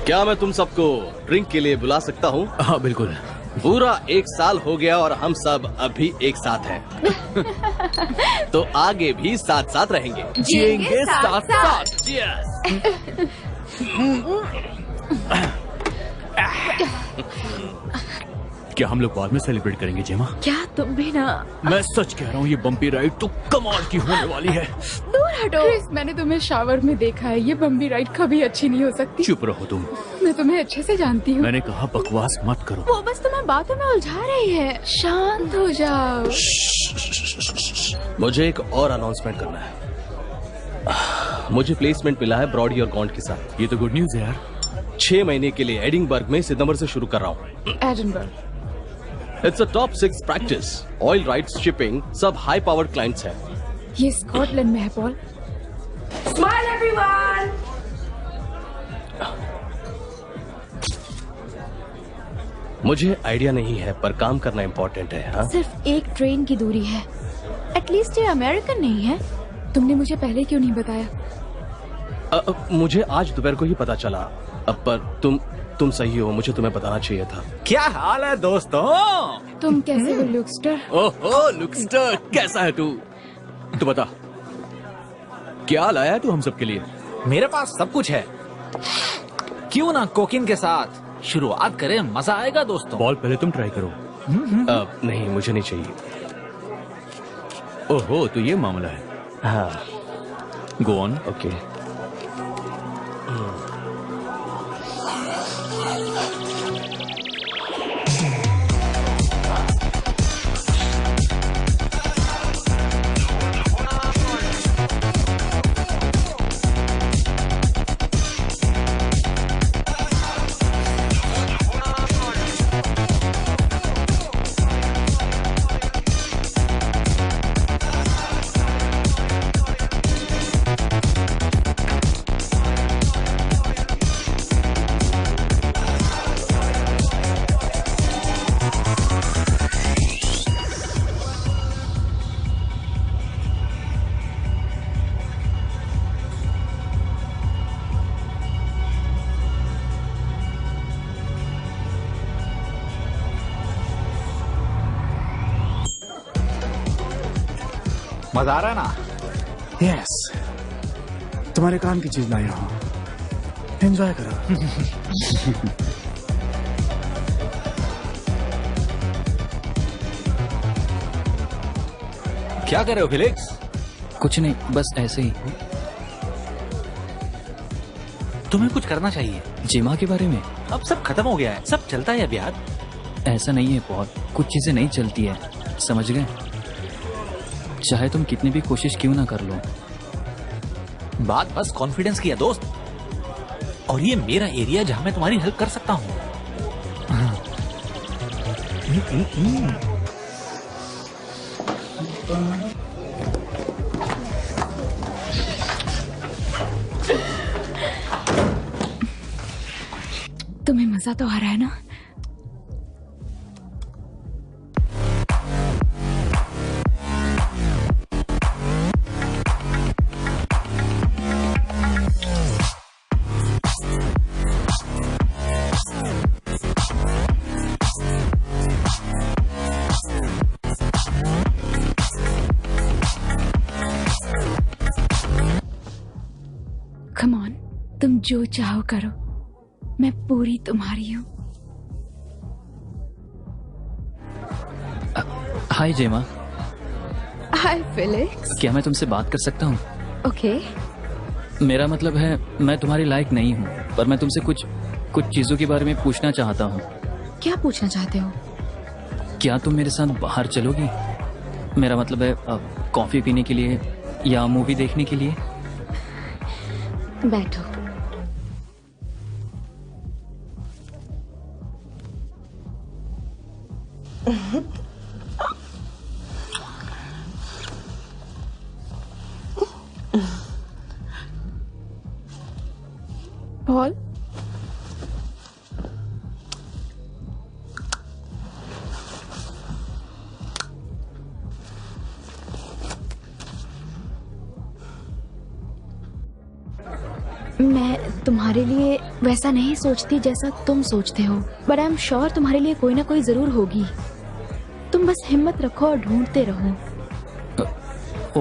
क्या मैं तुम सबको ड्रिंक के लिए बुला सकता हूँ? हाँ बिल्कुल। पूरा 1 साल हो गया और हम सब अभी एक साथ हैं। तो आगे भी साथ साथ रहेंगे। जिएंगे साथ साथ। क्या हम लोग बाद में सेलिब्रेट करेंगे जेमा? क्या तुम भी ना? मैं सच कह रहा हूँ, ये बम्पी राइड तो कमाल की होने वाली है। दूर हटो। क्रिस, मैंने तुम्हें शावर में देखा है। ये बम्बी राइड कभी अच्छी नहीं हो सकती। चुप रहो तुम। मैं तुम्हें अच्छे से जानती हूँ। मैंने कहा बकवास मत करो। वो बस तुम्हें बातों में उलझा रही है। शांत हो जाओ। मुझे एक और अनाउंसमेंट करना है। मुझे प्लेसमेंट मिला है ब्रॉडी और गॉन्ट के साथ। ये तो गुड न्यूज है यार। 6 महीने के लिए एडिनबर्ग में सितंबर से शुरू कर रहा हूँ। Edinburgh. It's a top 6 practice. Oil rights, shipping, सब हाई पावर्ड क्लाइंट्स हैं। ये स्कॉटलैंड में है पॉल। Smile everyone. मुझे आइडिया नहीं है पर काम करना इम्पोर्टेंट है। हाँ, सिर्फ एक ट्रेन की दूरी है। एटलीस्ट ये अमेरिकन नहीं है। तुमने मुझे पहले क्यों नहीं बताया? मुझे आज दोपहर को ही पता चला। पर तुम सही हो, मुझे तुम्हें बताना चाहिए था। क्या हाल है दोस्तों? तुम कैसे हो लुक्स्टर? ओहो लुक्स्टर, कैसा है तू? तू बता, क्या लाया है तू हम सब के लिए? मेरे पास सब कुछ है। क्यों ना कोकिन के साथ शुरुआत करें, मजा आएगा दोस्तों। बॉल पहले तुम ट्राई करो। नहीं, मुझे नहीं चाहिए। ओहो, तो ये मामला है। हाँ, गो ऑन। ओके। मजा आ रहा है ना? यस, तुम्हारे काम की चीज लाया हूँ, एंजॉय करो। क्या कर रहे हो फिलिक्स? कुछ नहीं, बस ऐसे ही। तुम्हें कुछ करना चाहिए। जिमा के बारे में? अब सब खत्म हो गया है, सब चलता है अब यार। ऐसा नहीं है पॉल, कुछ चीजें नहीं चलती है, समझ गए? चाहे तुम कितनी भी कोशिश क्यों ना कर लो। बात बस कॉन्फिडेंस की है दोस्त, और ये मेरा एरिया जहां मैं तुम्हारी हेल्प कर सकता हूँ। तुम्हें मजा तो आ रहा है ना? कम ऑन, तुम जो चाहो करो, मैं पूरी तुम्हारी हूँ। हाय जेमा। हाय फिलिक्स। क्या मैं तुमसे बात कर सकता हूँ? ओके। मेरा मतलब है, मैं तुम्हारी लायक नहीं हूँ, पर मैं तुमसे कुछ चीजों के बारे में पूछना चाहता हूँ। क्या पूछना चाहते हो? क्या तुम मेरे साथ बाहर चलोगी? मेरा मतलब है कॉफी पीने के लिए या मूवी देखने के लिए। बैठो। पॉल, मैं तुम्हारे लिए वैसा नहीं सोचती जैसा तुम सोचते हो, बट आई एम श्योर तुम्हारे लिए कोई ना कोई जरूर होगी। तुम बस हिम्मत रखो और ढूंढते रहो।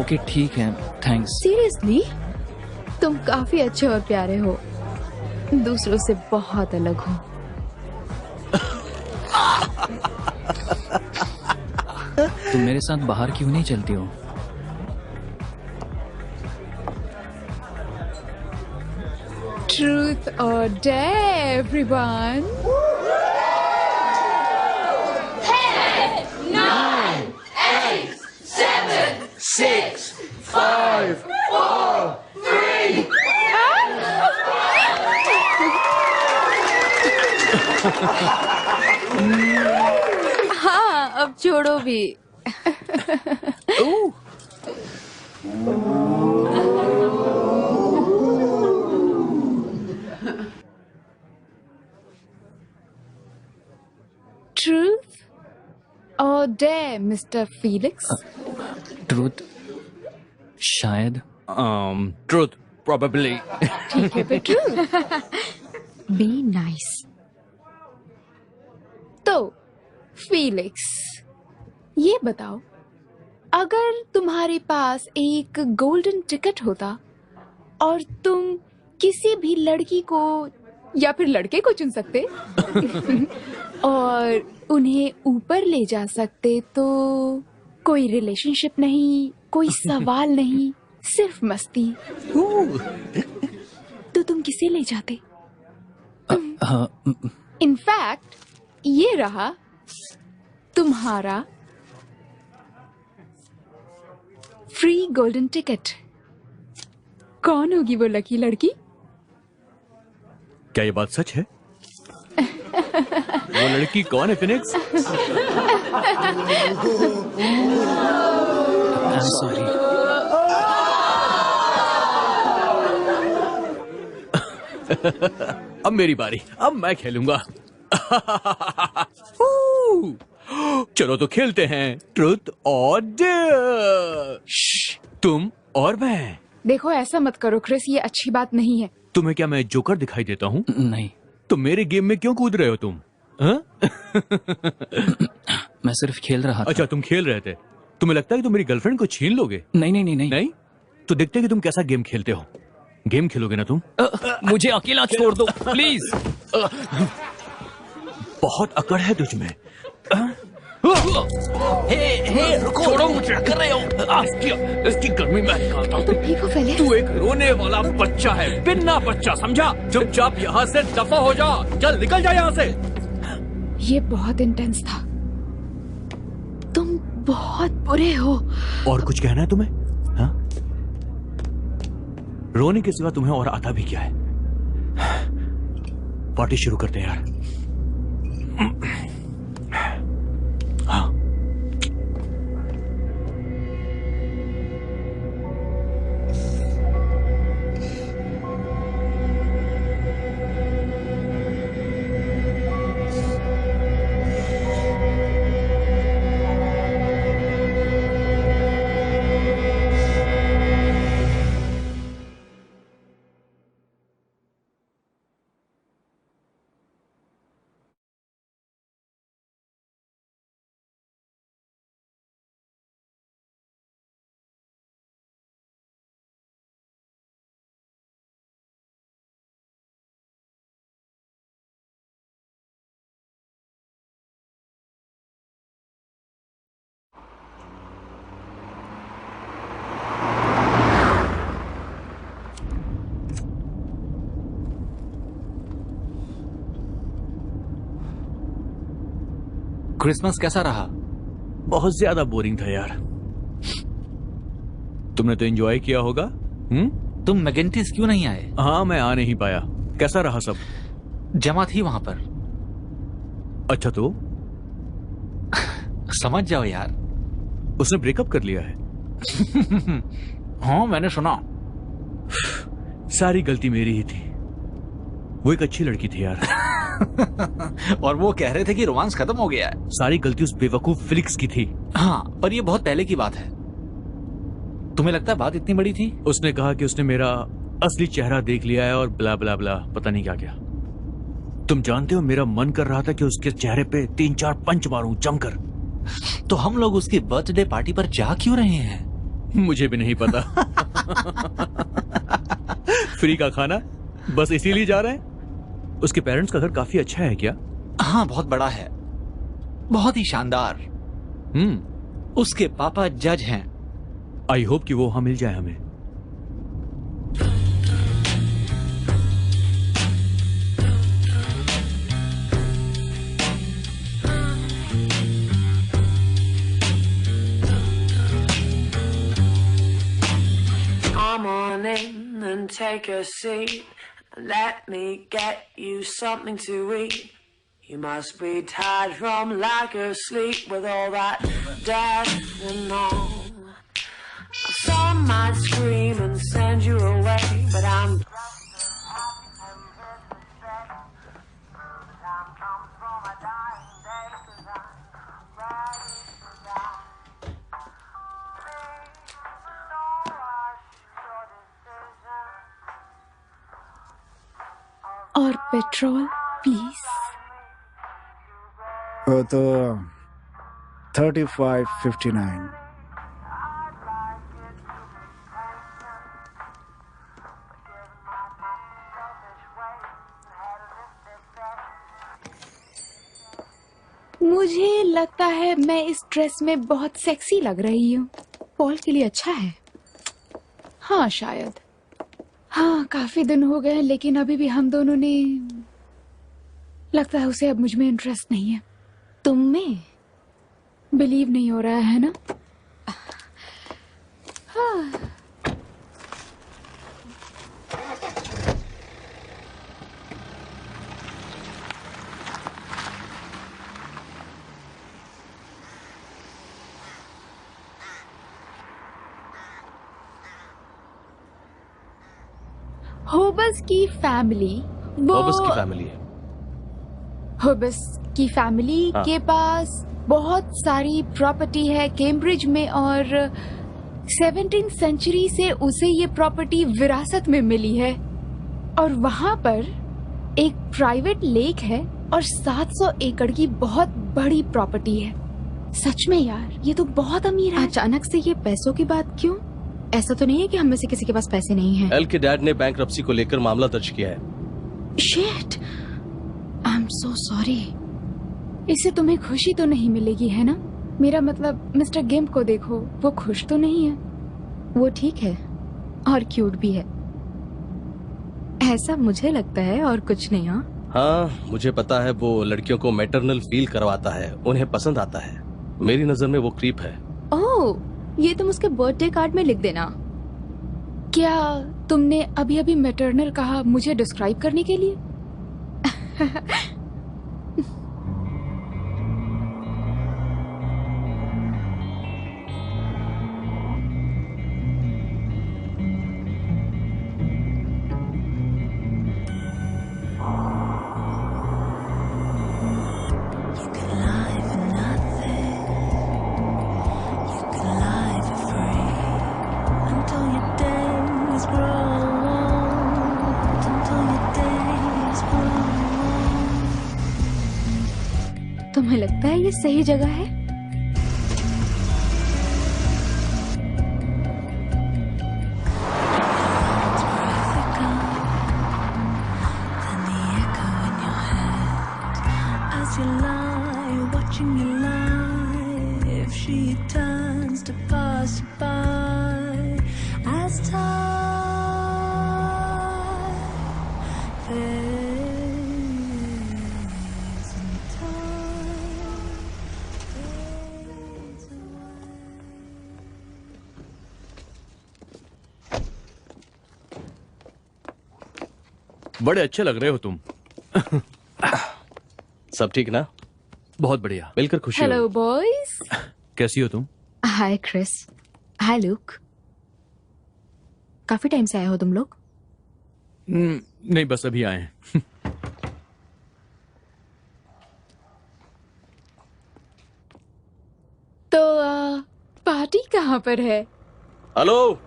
ओके ठीक है, थैंक्स। सीरियसली, तुम काफी अच्छे और प्यारे हो, दूसरों से बहुत अलग हो। तुम मेरे साथ बाहर क्यों नहीं चलती हो? Truth or dare, everyone? हाँ, अब छोड़ो भी। Truth or dare, Mr. Felix? Truth शायद। Truth probably. ठीक है, but truth. Be nice. तो फीलिक्स, ये बताओ, अगर तुम्हारे पास एक गोल्डन टिकट होता और तुम किसी भी लड़की को या फिर लड़के को चुन सकते और उन्हें ऊपर ले जा सकते, तो कोई रिलेशनशिप नहीं, कोई सवाल नहीं, सिर्फ मस्ती, तो तुम किसे ले जाते? इनफैक्ट ये रहा तुम्हारा फ्री गोल्डन टिकट। कौन होगी वो लकी लड़की? क्या ये बात सच है? वो लड़की कौन है फिनिक्स? I am sorry. अब मेरी बारी, अब मैं खेलूंगा। चलो तो खेलते हैं ट्रुथ और डेयर। तुम और मैं। देखो, ऐसा मत करो क्रिस, ये अच्छी बात नहीं है। तुम्हें क्या मैं जोकर दिखाई देता हूँ? नहीं, तो मेरे गेम में क्यों कूद रहे हो तुम? हाँ? मैं सिर्फ खेल रहा था। अच्छा, तुम खेल रहे थे। तुम्हें लगता है कि तुम मेरी गर्लफ्रेंड को छीन लोगे? नहीं नहीं नहीं नहीं, नहीं? तो देखते हैं कि तुम कैसा गेम खेलते हो। गेम खेलोगे ना तुम? मुझे अकेला छोड़ दो प्लीज। बहुत अकड़ है तुझ में। रुको, छोड़ो, मुझे कर रहे हो। इसकी गर्मी मैं निकालता हूँ। तुम ठीक हो फेलिक्स? तू एक रोने वाला बच्चा है, बिन्ना बच्चा, समझा? चुपचाप यहाँ से दफा हो जा। चल निकल जा यहाँ से। ये बहुत इंटेंस था। तुम बहुत बुरे हो। और कुछ कहना है तुम्हें? हाँ? रोने के सिवा तुम्हें और आता भी क्या है? पार्टी शुरू करते हैं यार। हाँ। क्रिसमस कैसा रहा? बहुत ज्यादा बोरिंग था यार। तुमने तो एंजॉय किया होगा। तुम मैगेंटिस क्यों नहीं आए? हाँ, मैं आ नहीं पाया। कैसा रहा सब? जमा थी वहां पर। अच्छा, तो समझ जाओ यार। उसने ब्रेकअप कर लिया है? हाँ, मैंने सुना। सारी गलती मेरी ही थी। वो एक अच्छी लड़की थी यार। और वो कह रहे थे कि रोमांस खत्म हो गया है। सारी गलती उस बेवकूफ फिलिक्स की थी। हाँ, पर ये बहुत पहले की बात है। तुम्हें लगता है बात इतनी बड़ी थी? उसने कहा कि उसने मेरा असली चेहरा देख लिया है और ब्ला ब्ला ब्ला पता नहीं क्या क्या। तुम जानते हो मेरा मन कर रहा था कि उसके चेहरे पे 3-4 पंच मारूं जमकर। तो हम लोग उसकी बर्थडे पार्टी पर जा क्यों रहे हैं? मुझे भी नहीं पता। फ्री का खाना बस इसीलिए जा रहे हैं। उसके पेरेंट्स का घर काफी अच्छा है क्या? हाँ, बहुत बड़ा है, बहुत ही शानदार। उसके पापा जज हैं। आई होप कि वो वहां मिल जाए हमें। Come on in and take a seat. Let me get you something to eat. You must be tired from lack of sleep with all that death and all. Some might scream and send you away, but I'm और petrol please. वो तो 35.59। मुझे लगता है मैं इस dress में बहुत सेक्सी लग रही हूँ। पॉल के लिए अच्छा है। हाँ शायद। हाँ, काफी दिन हो गए लेकिन अभी भी हम दोनों ने, लगता है उसे अब मुझ में इंटरेस्ट नहीं है। तुम में बिलीव नहीं हो रहा है ना? हाँ। होबस की फैमिली, होबस की फैमिली है। होबस की फैमिली हाँ। के पास बहुत सारी प्रॉपर्टी है कैम्ब्रिज में और 17th सेंचुरी से उसे ये प्रॉपर्टी विरासत में मिली है। और वहाँ पर एक प्राइवेट लेक है और 700 एकड़ की बहुत बड़ी प्रॉपर्टी है। सच में यार, ये तो बहुत अमीर है। अचानक से ये पैसों की बात क्यों? ऐसा तो नहीं है कि हम में से किसी के पास पैसे नहीं हैं। एल के डैड ने बैंकरप्सी को लेकर मामला दर्ज किया है। Shit, I am so sorry. इससे तुम्हें खुशी तो नहीं मिलेगी है ना? मेरा मतलब मिस्टर गिम्प को देखो, वो खुश तो नहीं है। वो ठीक है और क्यूट भी है, ऐसा मुझे लगता है, और कुछ नहीं। हाँ, मुझे पता है वो लड़कियों को मैटरनल फील करवाता है, उन्हें पसंद आता है। मेरी नजर में वो क्रीप है। ओह, ये तुम उसके बर्थडे कार्ड में लिख देना। क्या तुमने अभी अभी मैटरनल कहा मुझे डिस्क्राइब करने के लिए? तुम्हें लगता है ये सही जगह है? बड़े अच्छे लग रहे हो तुम। सब ठीक ना? बहुत बढ़िया। मिलकर खुशी हुई। Hello boys. कैसी हो तुम? हाय क्रिस। हाय लुक। काफी टाइम से आए हो तुम लोग? नहीं, बस अभी आए हैं। तो पार्टी कहाँ पर है? हेलो,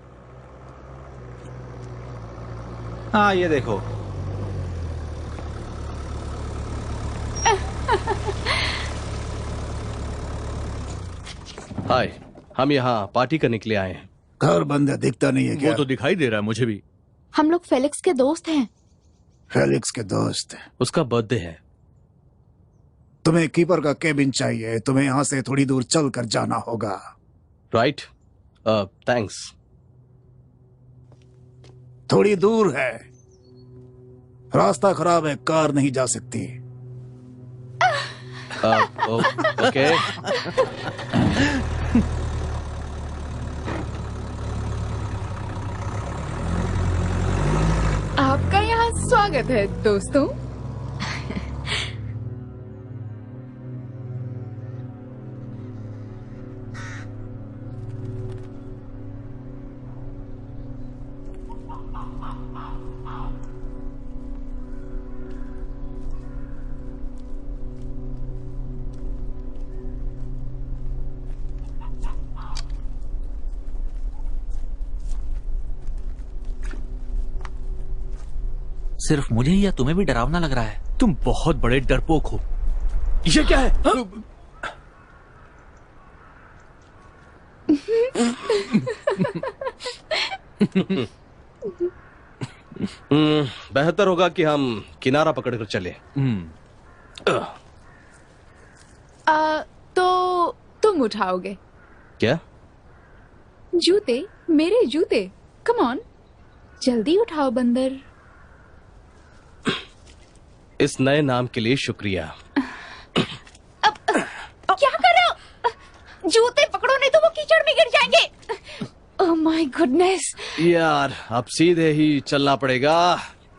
हाँ ये देखो। हाय, हम यहाँ पार्टी करने के लिए आए हैं। घर बंद है, दिखता नहीं है क्या? वो तो दिखाई दे रहा है मुझे भी। हम लोग फेलिक्स के दोस्त हैं। फेलिक्स के दोस्त। उसका बर्थडे है। तुम्हें कीपर का केबिन चाहिए, तुम्हें यहाँ से थोड़ी दूर चल कर जाना होगा। Right, thanks. थोड़ी दूर है, रास्ता खराब है, कार नहीं जा सकती। ओके। आपका यहाँ स्वागत है दोस्तों। सिर्फ मुझे ही या तुम्हें भी डरावना लग रहा है? तुम बहुत बड़े डरपोक हो। ये क्या है? बेहतर होगा कि हम किनारा पकड़कर चले। तो तुम उठाओगे क्या? जूते, मेरे जूते। कम ऑन, जल्दी उठाओ बंदर। इस नए नाम के लिए शुक्रिया। क्या कर रहे हो? जूते पकड़ो नहीं तो वो कीचड़ में गिर जाएंगे। Oh my goodness. यार, अब सीधे ही चलना पड़ेगा।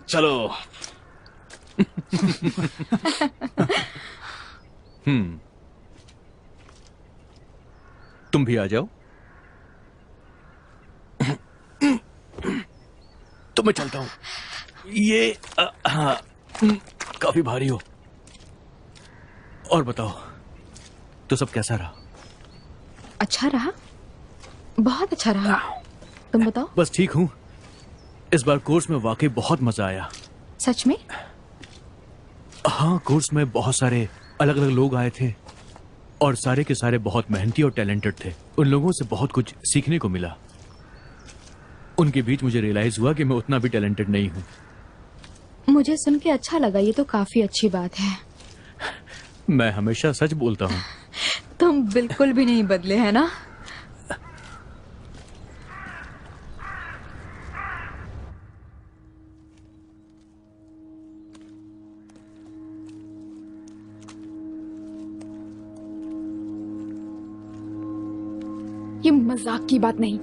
चलो। तुम भी आ जाओ। तो मैं चलता हूं। ये काफी भारी हो। और बताओ, तो सब कैसा रहा? अच्छा रहा, बहुत अच्छा रहा। तुम बताओ। बस ठीक हूँ। इस बार कोर्स में वाकई बहुत मजा आया। सच में? हाँ, कोर्स में बहुत सारे अलग अलग लोग आए थे और सारे के सारे बहुत मेहनती और टैलेंटेड थे। उन लोगों से बहुत कुछ सीखने को मिला। उनके बीच मुझे रियलाइज हुआ कि मैं उतना भी टैलेंटेड नहीं हूँ। मुझे सुन के अच्छा लगा, ये तो काफी अच्छी बात है। मैं हमेशा सच बोलता हूँ। तुम बिल्कुल भी नहीं बदले, है ना? ये मजाक की बात नहीं।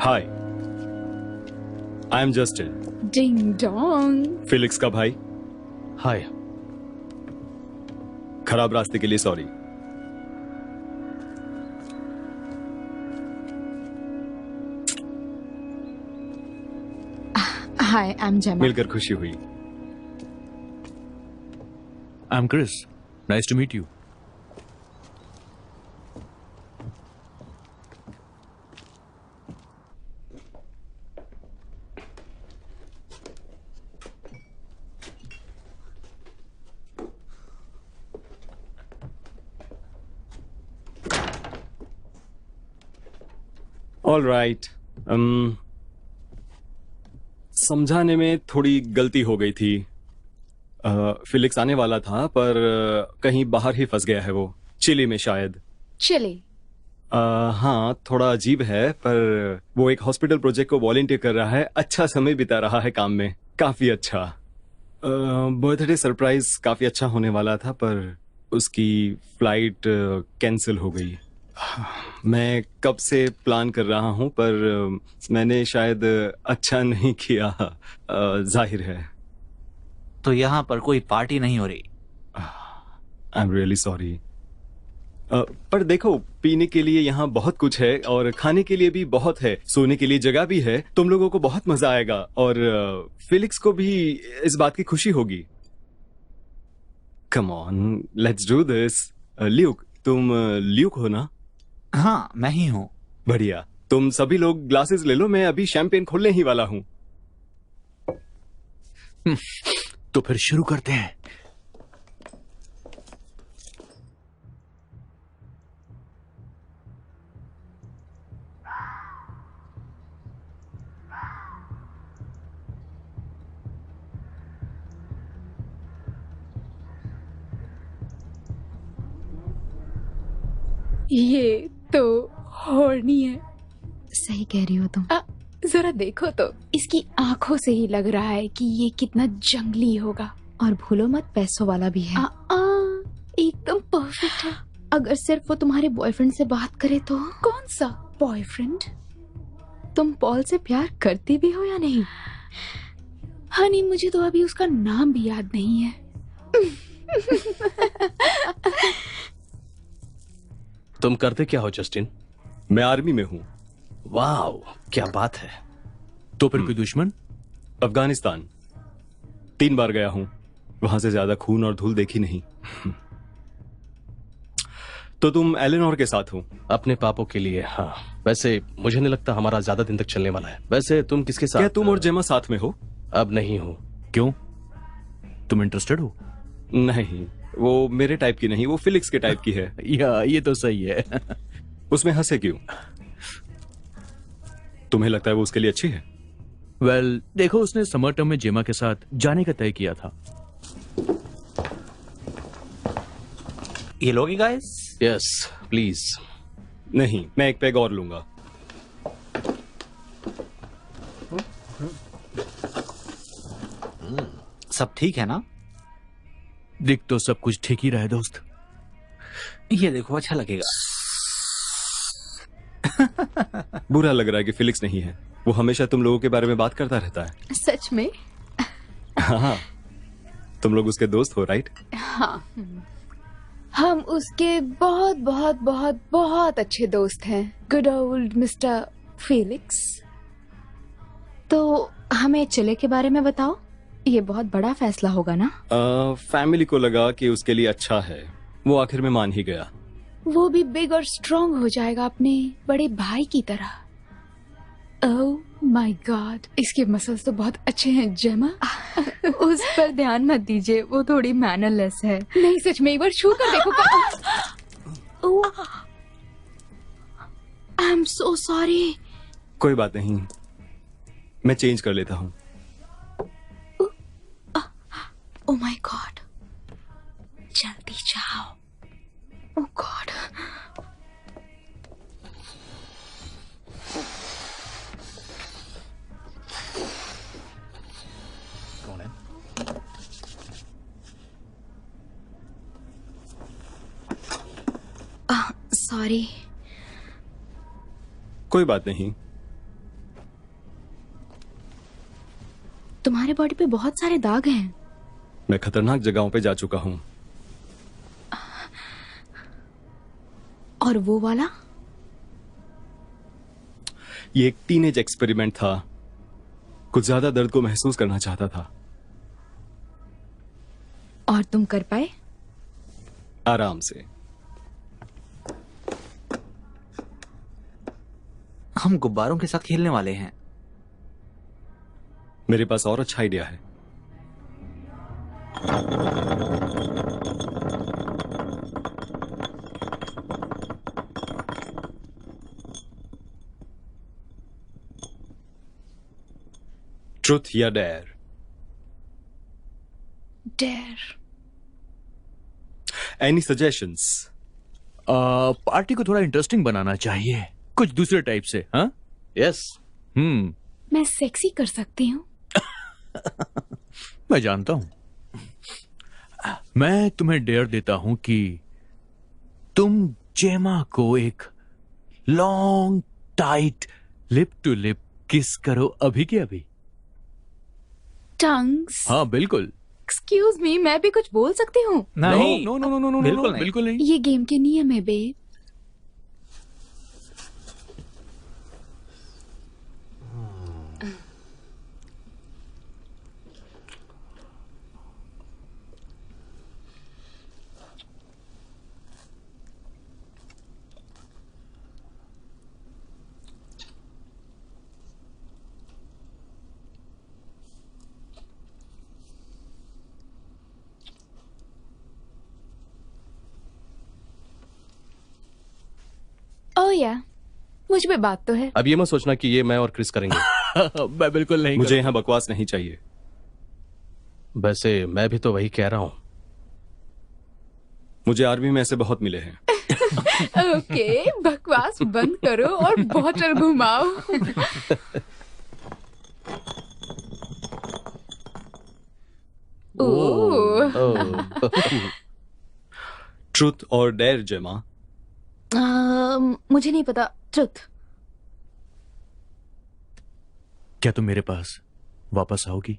Hi, I am Justin, ding dong. Felix का भाई। हाय। खराब रास्ते के लिए सॉरी। हाय, आई एम जेमा। मिलकर खुशी हुई। I am Chris, nice to meet you. All right. समझाने में थोड़ी गलती हो गई थी। फिलिक्स आने वाला था पर कहीं बाहर ही फंस गया है वो, चिली में शायद। चले। हाँ, थोड़ा अजीब है पर वो एक हॉस्पिटल प्रोजेक्ट को वॉलंटियर कर रहा है। अच्छा समय बिता रहा है काम में, काफी अच्छा। बर्थडे सरप्राइज काफी अच्छा होने वाला था पर उसकी फ्लाइट कैंसिल हो गई। मैं कब से प्लान कर रहा हूं पर मैंने शायद अच्छा नहीं किया, जाहिर है। तो यहाँ पर कोई पार्टी नहीं हो रही? I am really sorry. पर देखो, पीने के लिए यहाँ बहुत कुछ है और खाने के लिए भी बहुत है, सोने के लिए जगह भी है। तुम लोगों को बहुत मजा आएगा और फिलिक्स को भी इस बात की खुशी होगी। Come on, let's do this. Luke, तुम ल्यूक हो ना? हाँ, मैं ही हूँ। बढ़िया। तुम सभी लोग ग्लासेस ले लो, मैं अभी शैंपेन खोलने ही वाला हूँ। तो फिर शुरू करते हैं। ये तो हॉर्नी है। सही कह रही हो तुम। जरा देखो तो, इसकी आंखों से ही लग रहा है कि ये कितना जंगली होगा। और भूलो मत, पैसों वाला भी है। एकदम परफेक्ट है। अगर सिर्फ वो तुम्हारे बॉयफ्रेंड से बात करे तो। कौन सा बॉयफ्रेंड? तुम पॉल से प्यार करती भी हो या नहीं? हनी, मुझे तो अभी उसका नाम भी याद नहीं है। तुम करते क्या हो जस्टिन? मैं आर्मी में हूँ। वाह, क्या बात है। तो फिर कोई दुश्मन? अफगानिस्तान 3 बार गया हूँ, वहां से ज्यादा खून और धूल देखी नहीं। तो तुम एलेनोर के साथ हो? अपने पापों के लिए, हाँ। वैसे मुझे नहीं लगता हमारा ज्यादा दिन तक चलने वाला है। वैसे तुम किसके साथ? क्या तुम और जेमा साथ में हो? अब नहीं हो। क्यों? तुम इंटरेस्टेड हो? नहीं, वो मेरे टाइप की नहीं, वो फिलिक्स के टाइप की है। या ये तो सही है। उसमें हंसे क्यों? तुम्हें लगता है वो उसके लिए अच्छी है? वेल, देखो, उसने समर टर्म में जेमा के साथ जाने का तय किया था। ये लोगे गाइस? Yes please. नहीं, मैं एक पैग और लूंगा। सब ठीक है ना? दिख तो सब कुछ ठीक ही रहे दोस्त। ये देखो, अच्छा लगेगा। बुरा लग रहा है कि फिलिक्स नहीं है। वो हमेशा तुम लोगों के बारे में बात करता रहता है। सच में? हाँ, तुम लोग उसके दोस्त हो, राइट? हाँ, हम उसके बहुत बहुत बहुत बहुत अच्छे दोस्त हैं। Good old mister Felix. तो हमें चिले के बारे में बताओ। ये बहुत बड़ा फैसला होगा ना? फैमिली को लगा कि उसके लिए अच्छा है, वो आखिर में मान ही गया। वो भी बिग और स्ट्रांग हो जाएगा अपने बड़े भाई की तरह। ओह माय गॉड, इसके मसल्स तो बहुत अच्छे हैं जेमा। उस पर ध्यान मत दीजिए, वो थोड़ी मैनरलेस है। नहीं, सच में एक बार छू कर देखो। आई एम सो सॉरी। कोई बात नहीं, मैं चेंज कर लेता हूँ। ओह माय गॉड, जल्दी जाओ। ओह गॉड। कौन है? सॉरी। कोई बात नहीं। तुम्हारे बॉडी पे बहुत सारे दाग हैं। मैं खतरनाक जगहों पे जा चुका हूँ। और वो वाला? ये एक टीनेज एक्सपेरिमेंट था। कुछ ज्यादा दर्द को महसूस करना चाहता था। और तुम कर पाए? आराम से। हम गुब्बारों के साथ खेलने वाले हैं। मेरे पास और अच्छा आइडिया है। ट्रुथ या dare? Dare. Any suggestions? Party को थोड़ा इंटरेस्टिंग बनाना चाहिए, कुछ दूसरे टाइप से। हाँ, यस। मैं सेक्सी कर सकती हूँ। मैं जानता हूं। मैं तुम्हें डेयर देता हूं कि तुम जेमा को एक long tight lip to lip kiss करो, अभी के अभी। टंग्स। हाँ बिल्कुल, एक्सक्यूज मी, मैं भी कुछ बोल सकती हूँ? नहीं, no no no no no बिल्कुल नहीं। बिल्कुल नहीं। ये गेम के नियम है बेब। ओह या, मुझ पे बात तो है। अब ये मत सोचना कि ये मैं और क्रिस करेंगे। मैं बिल्कुल नहीं मुझे यहाँ बकवास नहीं चाहिए। वैसे मैं भी तो वही कह रहा हूँ। मुझे आर्मी में ऐसे बहुत मिले हैं। ओके, बकवास बंद करो और बॉटल घुमाओ। ओह, ट्रुथ और डेयर जेमा। मुझे नहीं पता। ट्रुथ। क्या तुम मेरे पास वापस आओगी?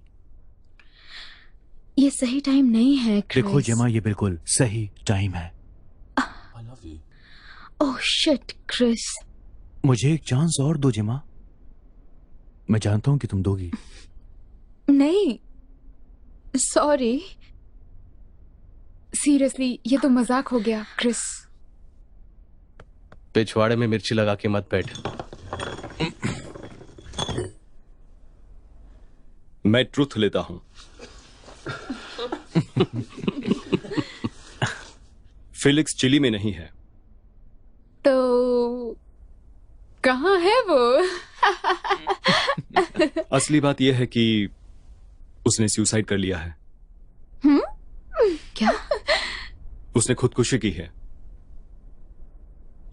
ये सही टाइम नहीं है क्रिस। देखो जेमा, ये बिल्कुल सही टाइम है। Oh shit Chris. मुझे एक चांस और दो जेमा। मैं जानता हूं कि तुम दोगी। नहीं, सॉरी, सीरियसली ये तो मजाक हो गया क्रिस। पिछवाड़े में मिर्ची लगा के मत बैठ। मैं ट्रुथ लेता हूं। फिलिक्स चिली में नहीं है। तो कहाँ है वो? असली बात यह है कि उसने सुसाइड कर लिया है। क्या? उसने खुदकुशी की है,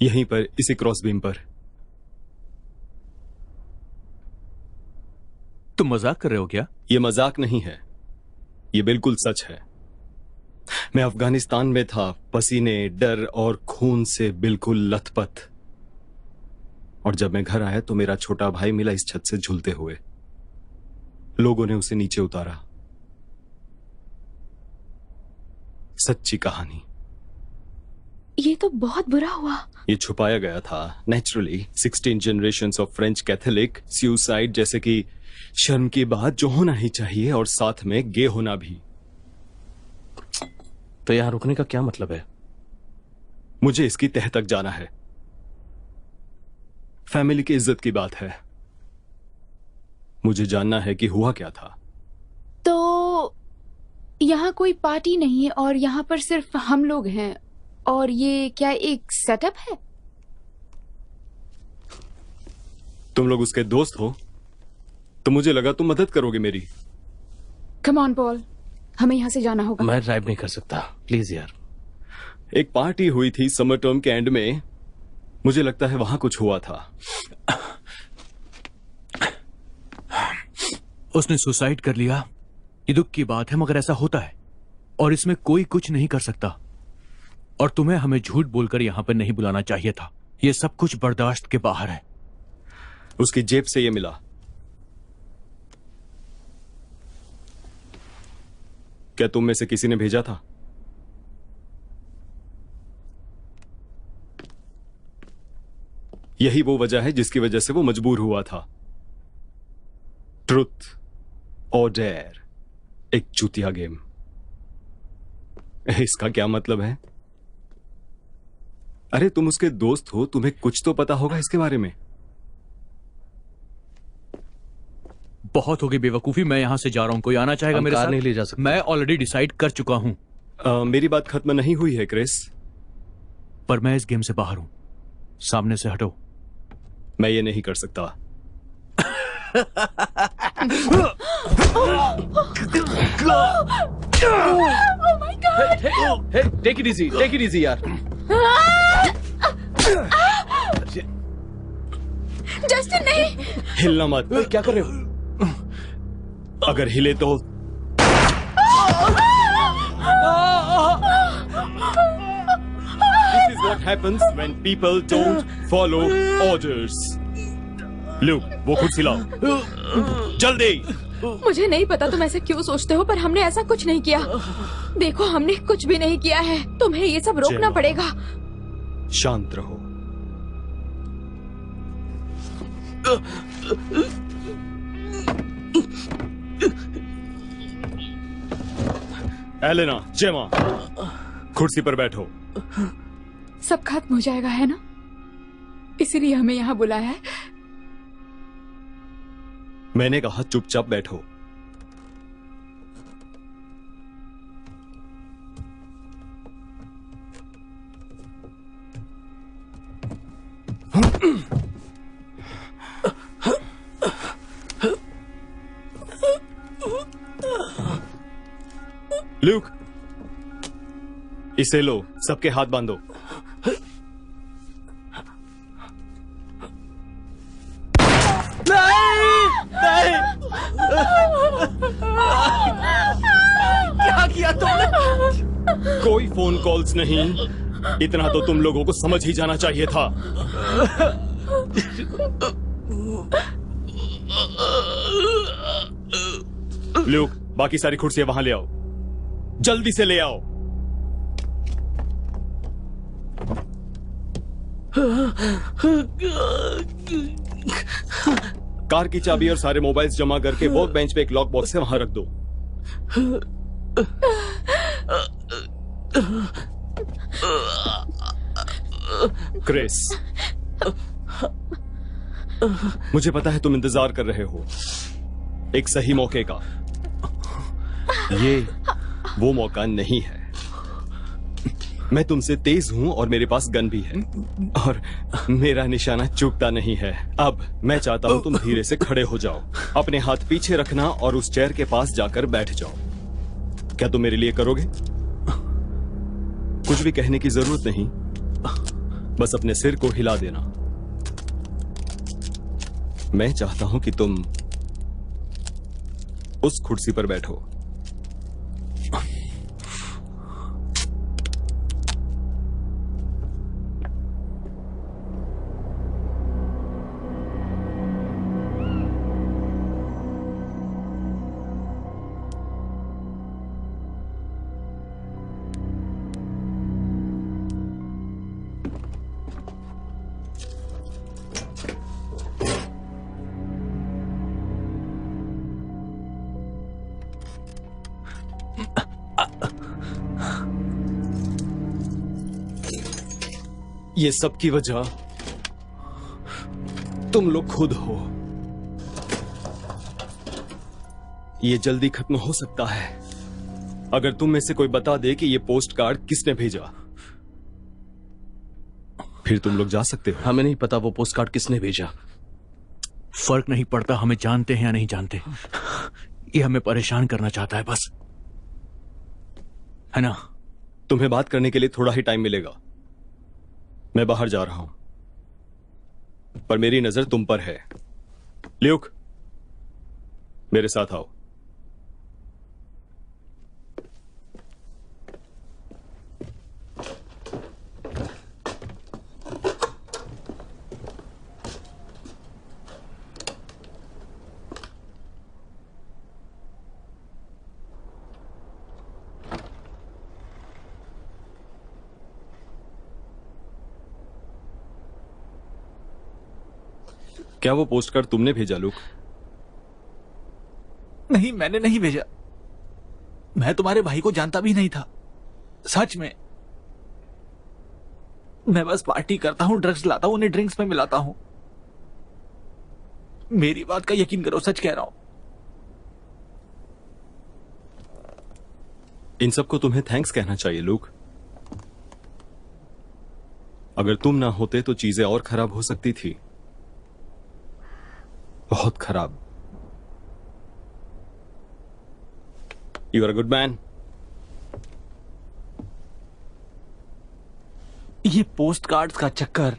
यहीं पर, इसी क्रॉस बीम पर। तुम मजाक कर रहे हो क्या? यह मजाक नहीं है, यह बिल्कुल सच है। मैं अफगानिस्तान में था, पसीने, डर और खून से बिल्कुल लथपथ। और जब मैं घर आया तो मेरा छोटा भाई मिला इस छत से झूलते हुए। लोगों ने उसे नीचे उतारा। सच्ची कहानी। ये तो बहुत बुरा हुआ। ये छुपाया गया था naturally. 16 generations of French Catholic suicide, जैसे कि शर्म की बात जो होना ही चाहिए, और साथ में गे होना भी। तो यहाँ रुकने का क्या मतलब है? मुझे इसकी तह तक जाना है। फैमिली की इज्जत की बात है। मुझे जानना है कि हुआ क्या था। तो यहाँ कोई पार्टी नहीं है और यहाँ पर सिर्फ हम लोग हैं, और ये क्या एक सेटअप है? तुम लोग उसके दोस्त हो, तो मुझे लगा तुम मदद करोगे मेरी। कम ऑन पॉल, हमें यहाँ से जाना होगा। मैं ड्राइव नहीं कर सकता, प्लीज यार। एक पार्टी हुई थी समर टर्म के एंड में। मुझे लगता है वहां कुछ हुआ था। उसने सुसाइड कर लिया। ये दुख की बात है, मगर ऐसा होता है और इसमें कोई कुछ नहीं कर सकता। और तुम्हें हमें झूठ बोलकर यहां पर नहीं बुलाना चाहिए था। ये सब कुछ बर्दाश्त के बाहर है। उसकी जेब से ये मिला। क्या तुम में से किसी ने भेजा था? यही वो वजह है जिसकी वजह से वो मजबूर हुआ था। ट्रुथ और डेयर, एक चूतिया गेम। इसका क्या मतलब है? अरे तुम उसके दोस्त हो, तुम्हें कुछ तो पता होगा इसके बारे में। बहुत होगी बेवकूफी। मैं यहां से जा रहा हूं। कोई आना चाहेगा हम मेरे कार साथ? नहीं ले जा सकते। मैं ऑलरेडी डिसाइड कर चुका हूं। मेरी बात खत्म नहीं हुई है क्रिस। पर मैं इस गेम से बाहर हूं। सामने से हटो। मैं ये नहीं कर सकता। टेक इट इजी यार। जस्टिन नहीं। हिलना मत। क्या कर रहे हो? अगर हिले तो This is what happens when people don't follow orders. लो, वो खुद सिलाओ। जल्दी। मुझे नहीं पता तुम ऐसे क्यों सोचते हो, पर हमने ऐसा कुछ नहीं किया। देखो, हमने कुछ भी नहीं किया है। तुम्हें ये सब रोकना जेमा। पड़ेगा। शांत रहो। एलेना, जेमा, कुर्सी पर बैठो। सब खत्म हो जाएगा, है ना? इसीलिए हमें यहाँ बुलाया है। मैंने कहा चुपचाप बैठो। ल्यूक, इसे लो, सबके हाथ बांधो। क्या किया तुमने? कोई फोन कॉल्स नहीं। इतना तो तुम लोगों को समझ ही जाना चाहिए था। ल्यूक, बाकी सारी कुर्सियां वहां ले आओ, जल्दी से ले आओ। कार की चाबी और सारे मोबाइल्स जमा करके वर्क बेंच पे एक लॉक बॉक्स है, वहां रख दो। क्रिस, मुझे पता है तुम इंतजार कर रहे हो एक सही मौके का। ये वो मौका नहीं है। मैं तुमसे तेज हूं और मेरे पास गन भी है और मेरा निशाना चूकता नहीं है। अब मैं चाहता हूं तुम धीरे से खड़े हो जाओ, अपने हाथ पीछे रखना और उस चेयर के पास जाकर बैठ जाओ। क्या तुम मेरे लिए करोगे? कुछ भी कहने की जरूरत नहीं, बस अपने सिर को हिला देना। मैं चाहता हूं कि तुम उस कुर्सी पर बैठो। ये सब की वजह तुम लोग खुद हो। ये जल्दी खत्म हो सकता है अगर तुम में से कोई बता दे कि ये पोस्ट कार्ड किसने भेजा। फिर तुम लोग जा सकते हो। हमें नहीं पता वो पोस्ट कार्ड किसने भेजा। फर्क नहीं पड़ता हमें जानते हैं या नहीं जानते। ये हमें परेशान करना चाहता है बस, है ना? तुम्हें बात करने के लिए थोड़ा ही टाइम मिलेगा। मैं बाहर जा रहा हूं, पर मेरी नजर तुम पर है। ल्यूक, मेरे साथ आओ। क्या वो पोस्ट कार्ड तुमने भेजा लूक? नहीं, मैंने नहीं भेजा। मैं तुम्हारे भाई को जानता भी नहीं था, सच में। मैं बस पार्टी करता हूं, ड्रग्स लाता हूं, उन्हें ड्रिंक्स में मिलाता हूं। मेरी बात का यकीन करो, सच कह रहा हूं। इन सबको तुम्हें थैंक्स कहना चाहिए लूक। अगर तुम ना होते तो चीजें और खराब हो सकती थी, बहुत खराब। You are a good man. ये पोस्ट कार्ड्स का चक्कर,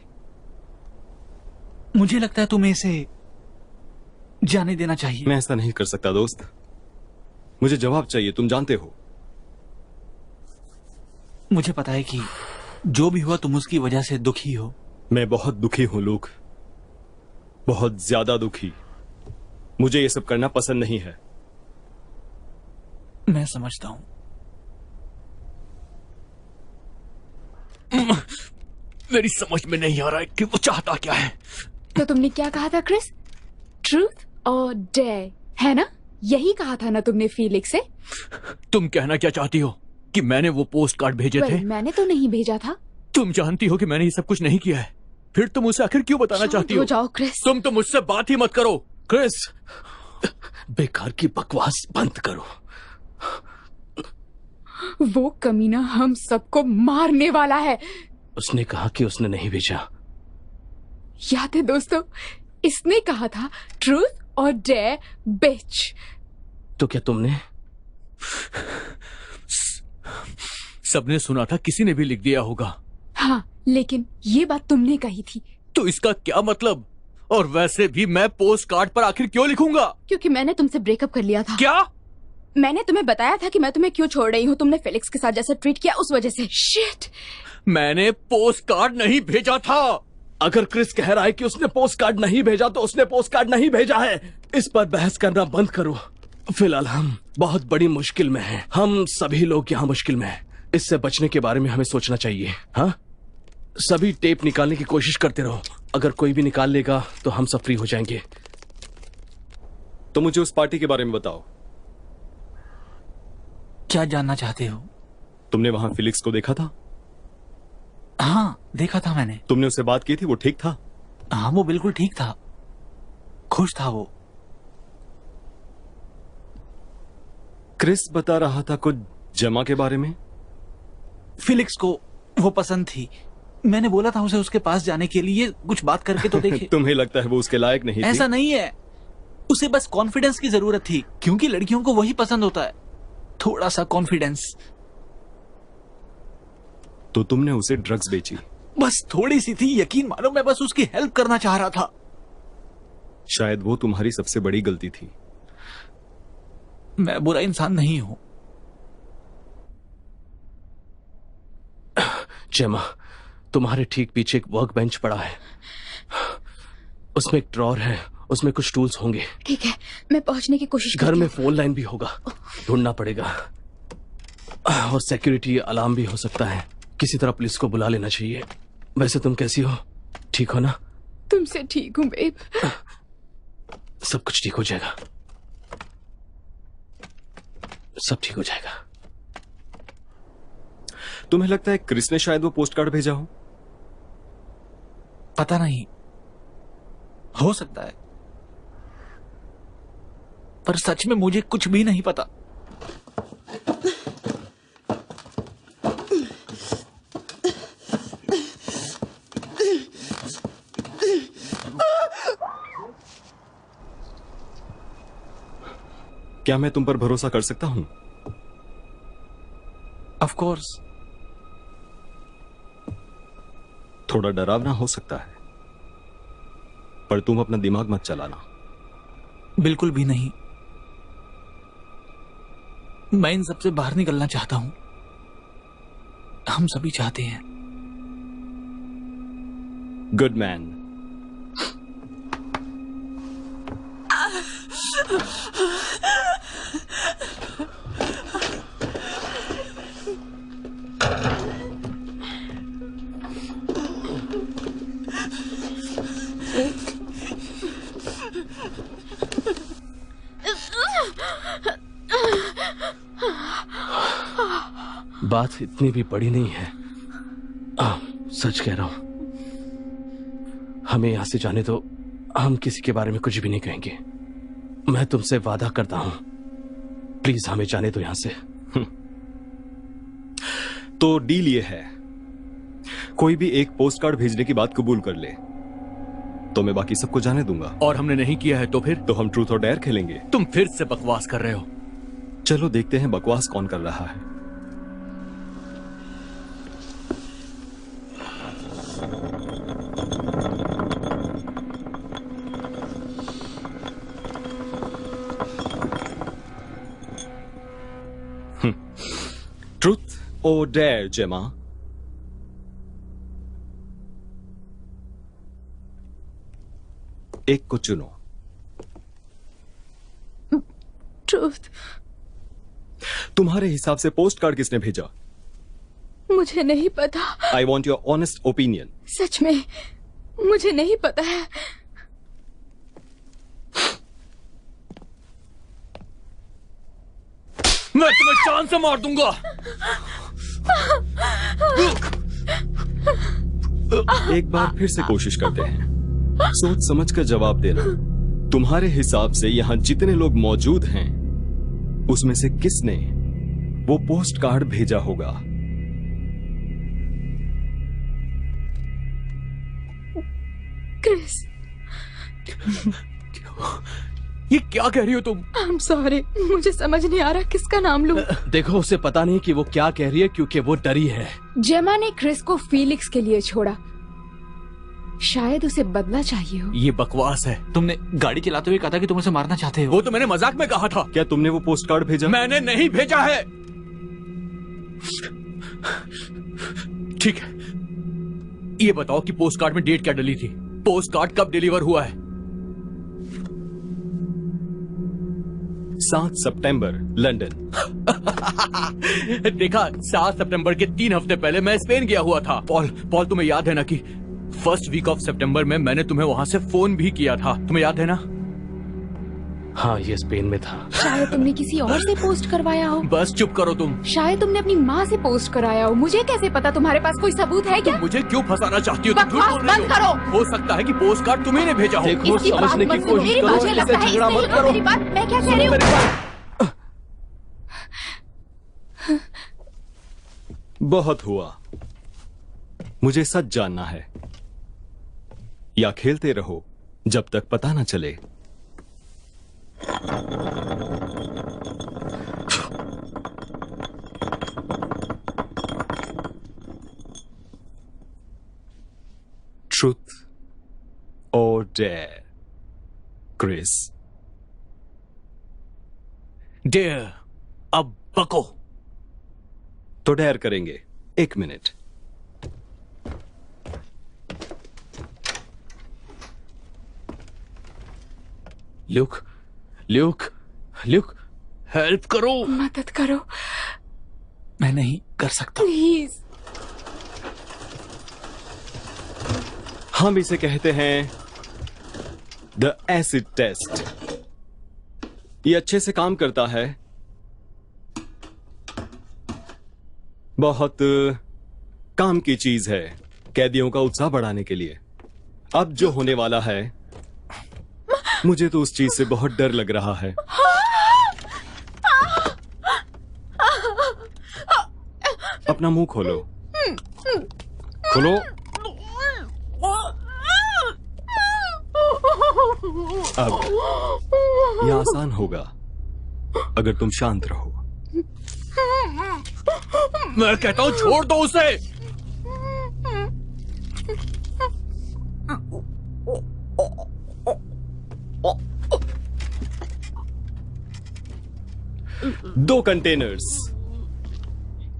मुझे लगता है तुम्हें इसे जाने देना चाहिए। मैं ऐसा नहीं कर सकता दोस्त, मुझे जवाब चाहिए, तुम जानते हो। मुझे पता है कि जो भी हुआ तुम उसकी वजह से दुखी हो। मैं बहुत दुखी हूं लूक, बहुत ज्यादा दुखी। मुझे ये सब करना पसंद नहीं है। मैं समझता हूं। मेरी समझ में नहीं आ रहा है कि वो चाहता क्या है। तो तुमने क्या कहा था क्रिस? ट्रूथ और डेयर, है ना? यही कहा था ना तुमने फीलिक्स से? तुम कहना क्या चाहती हो कि मैंने वो पोस्ट कार्ड भेजे थे? मैंने तो नहीं भेजा था। तुम जानती हो कि मैंने ये सब कुछ नहीं किया है, फिर तुम उसे आखिर क्यों बताना चाहती हो? जाओ क्रिस। तुम तो मुझसे बात ही मत करो। क्रिस, बेकार की बकवास बंद करो। वो कमीना हम सबको मारने वाला है। उसने कहा कि उसने नहीं भेजा। याद है दोस्तों, इसने कहा था ट्रूथ और डेयर बिच। तो क्या तुमने? सबने सुना था, किसी ने भी लिख दिया होगा। हाँ, लेकिन ये बात तुमने कही थी। तो इसका क्या मतलब? और वैसे भी मैं पोस्ट कार्ड पर आखिर क्यों लिखूंगा? क्योंकि मैंने तुमसे ब्रेकअप कर लिया था। क्या? मैंने तुम्हें बताया था कि मैं तुम्हें क्यों छोड़ रही हूँ। तुमने फेलिक्स के साथ जैसे ट्रीट किया उस वजह से। शिट! मैंने पोस्ट कार्ड नहीं भेजा था। अगर क्रिस कह रहा है कि उसने पोस्ट कार्ड नहीं भेजा तो उसने पोस्ट कार्ड नहीं भेजा है। इस पर बहस करना बंद करो। फिलहाल हम बहुत बड़ी मुश्किल में हैं। हम सभी लोग यहाँ मुश्किल में हैं। इससे बचने के बारे में हमें सोचना चाहिए। हाँ, सभी टेप निकालने की कोशिश करते रहो। अगर कोई भी निकाल लेगा तो हम सब फ्री हो जाएंगे। तो मुझे उस पार्टी के बारे में बताओ। क्या जानना चाहते हो? तुमने वहां फिलिक्स को देखा था? हाँ, देखा था मैंने। तुमने उससे बात की थी? वो ठीक था? हाँ, वो बिल्कुल ठीक था, खुश था वो। क्रिस बता रहा था कुछ जमा के बारे में। फिलिक्स को वो पसंद थी। मैंने बोला था उसे उसके पास जाने के लिए, कुछ बात करके तो देखे। तुम्हें लगता है वो उसके लायक नहीं थी? ऐसा नहीं है, उसे बस कॉन्फिडेंस की जरूरत थी, क्योंकि लड़कियों को वही पसंद होता है, थोड़ा सा कॉन्फिडेंस। तो तुमने उसे ड्रग्स बेची? बस थोड़ी सी थी, यकीन मानो, मैं बस उसकी हेल्प करना चाह रहा था। शायद वो तुम्हारी सबसे बड़ी गलती थी। मैं बुरा इंसान नहीं हूं। जेमा, तुम्हारे ठीक पीछे एक वर्क बेंच पड़ा है। उसमें एक ड्रॉर है, उसमें कुछ टूल्स होंगे। ठीक है, मैं पहुंचने की कोशिश घर में फोन लाइन भी होगा, ढूंढना पड़ेगा। और सिक्योरिटी अलार्म भी हो सकता है। किसी तरह पुलिस को बुला लेना चाहिए। वैसे तुम कैसी हो? ठीक हो ना? तुमसे ठीक हूँ बेब। सब कुछ ठीक हो जाएगा। सब ठीक हो जाएगा। तुम्हें लगता है क्रिस ने शायद वो पोस्ट कार्ड भेजा हो? पता नहीं, हो सकता है, पर सच में मुझे कुछ भी नहीं पता। क्या मैं तुम पर भरोसा कर सकता हूं? Of course. थोड़ा डरावना हो सकता है, पर तुम अपना दिमाग मत चलाना। बिल्कुल भी नहीं। मैं इन सबसे बाहर निकलना चाहता हूं। हम सभी चाहते हैं। Good man. बात इतनी भी बड़ी नहीं है। सच कह रहा हूं। हमें यहां से जाने दो। हम किसी के बारे में कुछ भी नहीं कहेंगे। मैं तुमसे वादा करता हूं, प्लीज हमें जाने दो यहां से। तो डील ये है, कोई भी एक पोस्ट कार्ड भेजने की बात कबूल कर ले तो मैं बाकी सबको जाने दूंगा। और हमने नहीं किया है तो फिर? तो हम ट्रूथ और डेयर खेलेंगे। तुम फिर से बकवास कर रहे हो। चलो देखते हैं बकवास कौन कर रहा है। ट्रूथ और डेयर जेमा? एक को चुनो। ट्रूथ। तुम्हारे हिसाब से पोस्ट कार्ड किसने भेजा? मुझे नहीं पता, I want your honest opinion. सच में मुझे नहीं पता है। मैं तुम्हें चांद से मार दूंगा। एक बार फिर से कोशिश करते हैं, सोच समझ कर जवाब देना। तुम्हारे हिसाब से यहाँ जितने लोग मौजूद हैं उसमें से किसने वो पोस्ट कार्ड भेजा होगा? क्रिस, ये क्या कह रही हो तुम? आई एम सॉरी, मुझे समझ नहीं आ रहा किसका नाम लूं। देखो, उसे पता नहीं कि वो क्या कह रही है क्योंकि वो डरी है। जेमा ने क्रिस को फीलिक्स के लिए छोड़ा, शायद उसे बदला चाहिए हो। ये बकवास है। तुमने गाड़ी चलाते हुए कहा था कि तुम उसे मारना चाहते हो। वो तो मैंने मजाक में कहा था। क्या तुमने वो पोस्ट कार्ड भेजा? मैंने नहीं भेजा है। ठीक है, ये बताओ कि पोस्ट कार्ड में डेट क्या डली थी? पोस्ट कार्ड कब डिलीवर हुआ है? 7 सितंबर, लंदन। देखा, 7 सितंबर के 3 हफ्ते पहले मैं स्पेन गया हुआ था। पॉल तुम्हें याद है ना कि फर्स्ट वीक ऑफ सितंबर में मैंने तुम्हें वहां से फोन भी किया था, तुम्हें याद है ना? हाँ, ये स्पेन में था। शायद तुमने किसी और से पोस्ट करवाया हो। बस चुप करो तुम। शायद तुमने अपनी माँ से पोस्ट कराया हो। मुझे कैसे पता? तुम्हारे पास कोई सबूत है क्या? तुम मुझे क्यों फंसाना चाहती हो? तुम झूठ बकवास बोल रही बंद करो। हो सकता है कि पोस्ट कार्ड तुम्ही ने भेजा हो। देखो, इसकी बात समझने की मत सुनो। कोशिश मेरी करो, मुझे लगता है इससे झगड़ा इसने मत ही करो। मेरी बात, मैं क्या कह रही हूँ? बहुत हुआ, मुझे सच जानना है। या खेलते रहो जब तक पता ना चले। ट्रूथ और डेयर, क्रिस? डेयर। अब बको। तो डेयर करेंगे। 1 minute. Luke, Luke, Luke, help करो। मदद करो मैं नहीं कर सकता। प्लीज। हम इसे कहते हैं द एसिड टेस्ट। ये अच्छे से काम करता है। बहुत काम की चीज है कैदियों का उत्साह बढ़ाने के लिए। अब जो होने वाला है, मुझे तो उस चीज से बहुत डर लग रहा है। अपना मुंह खोलो, खोलो। अब यह आसान होगा अगर तुम शांत रहो। मैं कहता हूं छोड़ दो उसे। दो कंटेनर्स,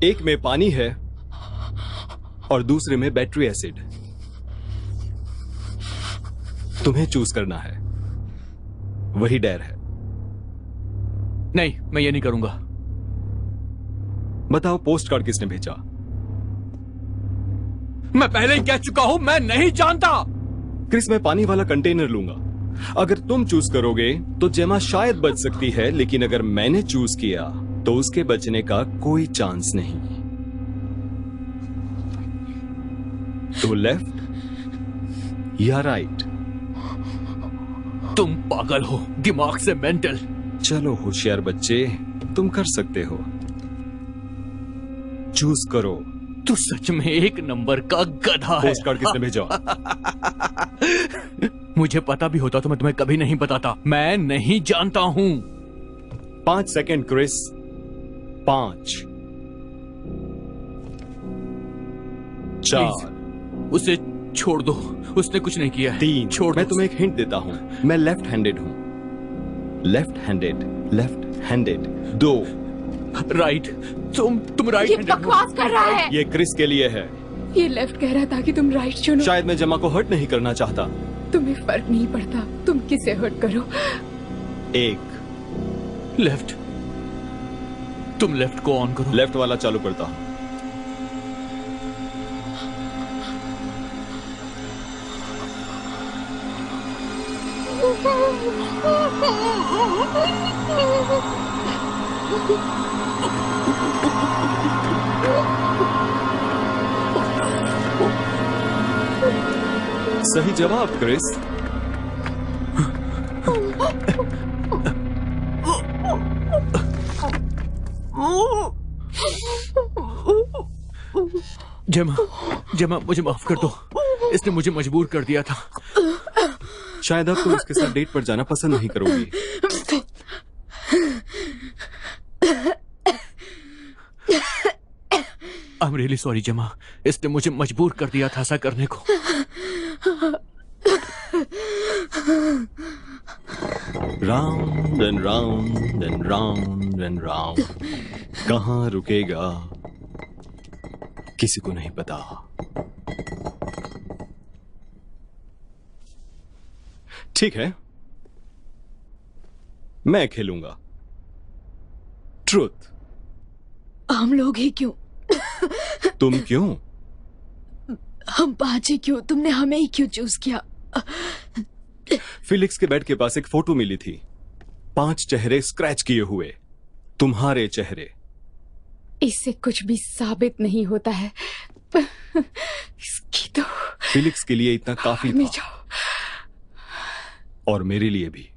एक में पानी है और दूसरे में बैटरी एसिड। तुम्हें चूज करना है, वही डेयर है। नहीं, मैं ये नहीं करूंगा। बताओ पोस्ट कार्ड किसने भेजा? मैं पहले ही कह चुका हूं, मैं नहीं जानता। क्रिस, मैं पानी वाला कंटेनर लूंगा। अगर तुम चूज करोगे तो जेमा शायद बच सकती है, लेकिन अगर मैंने चूज किया तो उसके बचने का कोई चांस नहीं। तो लेफ्ट या राइट? तुम पागल हो, दिमाग से मेंटल। चलो होशियार बच्चे, तुम कर सकते हो। चूज करो। तू सच में एक नंबर का गधा है। पोस्ट कार्ड किसने भेजा? मुझे पता भी होता तो मैं तुम्हें कभी नहीं बताता। मैं नहीं जानता हूं। 5 सेकंड क्रिस। 5, 4, उसे छोड़ दो, उसने कुछ नहीं किया है। 3। छोड़ मैं दो। तुम्हें एक हिंट देता हूं, मैं लेफ्ट हैंडेड हूं। Left handed, left handed. 2। Right. तुम राइट ये हैंडेड हो। बकवास कर रहा है। ये क्रिस के लिए है। ये लेफ्ट कह रहा था कि तुम राइट चुनो। शायद मैं जमा को हर्ट नहीं करना चाहता। तुम्हें फर्क नहीं पड़ता, तुम किसे हर्ट करो। 1, लेफ्ट। तुम लेफ्ट को ऑन करो। लेफ्ट वाला चालू करता हूं। सही जवाब क्रिस। जेमा मुझे माफ कर दो, इसने मुझे मजबूर कर दिया था। शायद अब तुम इसके साथ डेट पर जाना पसंद नहीं करोगी। आई एम रियली सॉरी जेमा, इसने मुझे मजबूर कर दिया था ऐसा करने को। Round and round and round and round, कहाँ रुकेगा किसी को नहीं पता। ठीक है, मैं खेलूंगा। ट्रूथ। हम लोग ही क्यों? तुम क्यों? हम 5 ही क्यों? तुमने हमें ही क्यों चूज किया? फिलिक्स के बेड के पास एक फोटो मिली थी, 5 चेहरे स्क्रैच किए हुए, तुम्हारे चेहरे। इससे कुछ भी साबित नहीं होता है। इसकी तो फिलिक्स के लिए इतना काफी में था, जाओ। और मेरे लिए भी।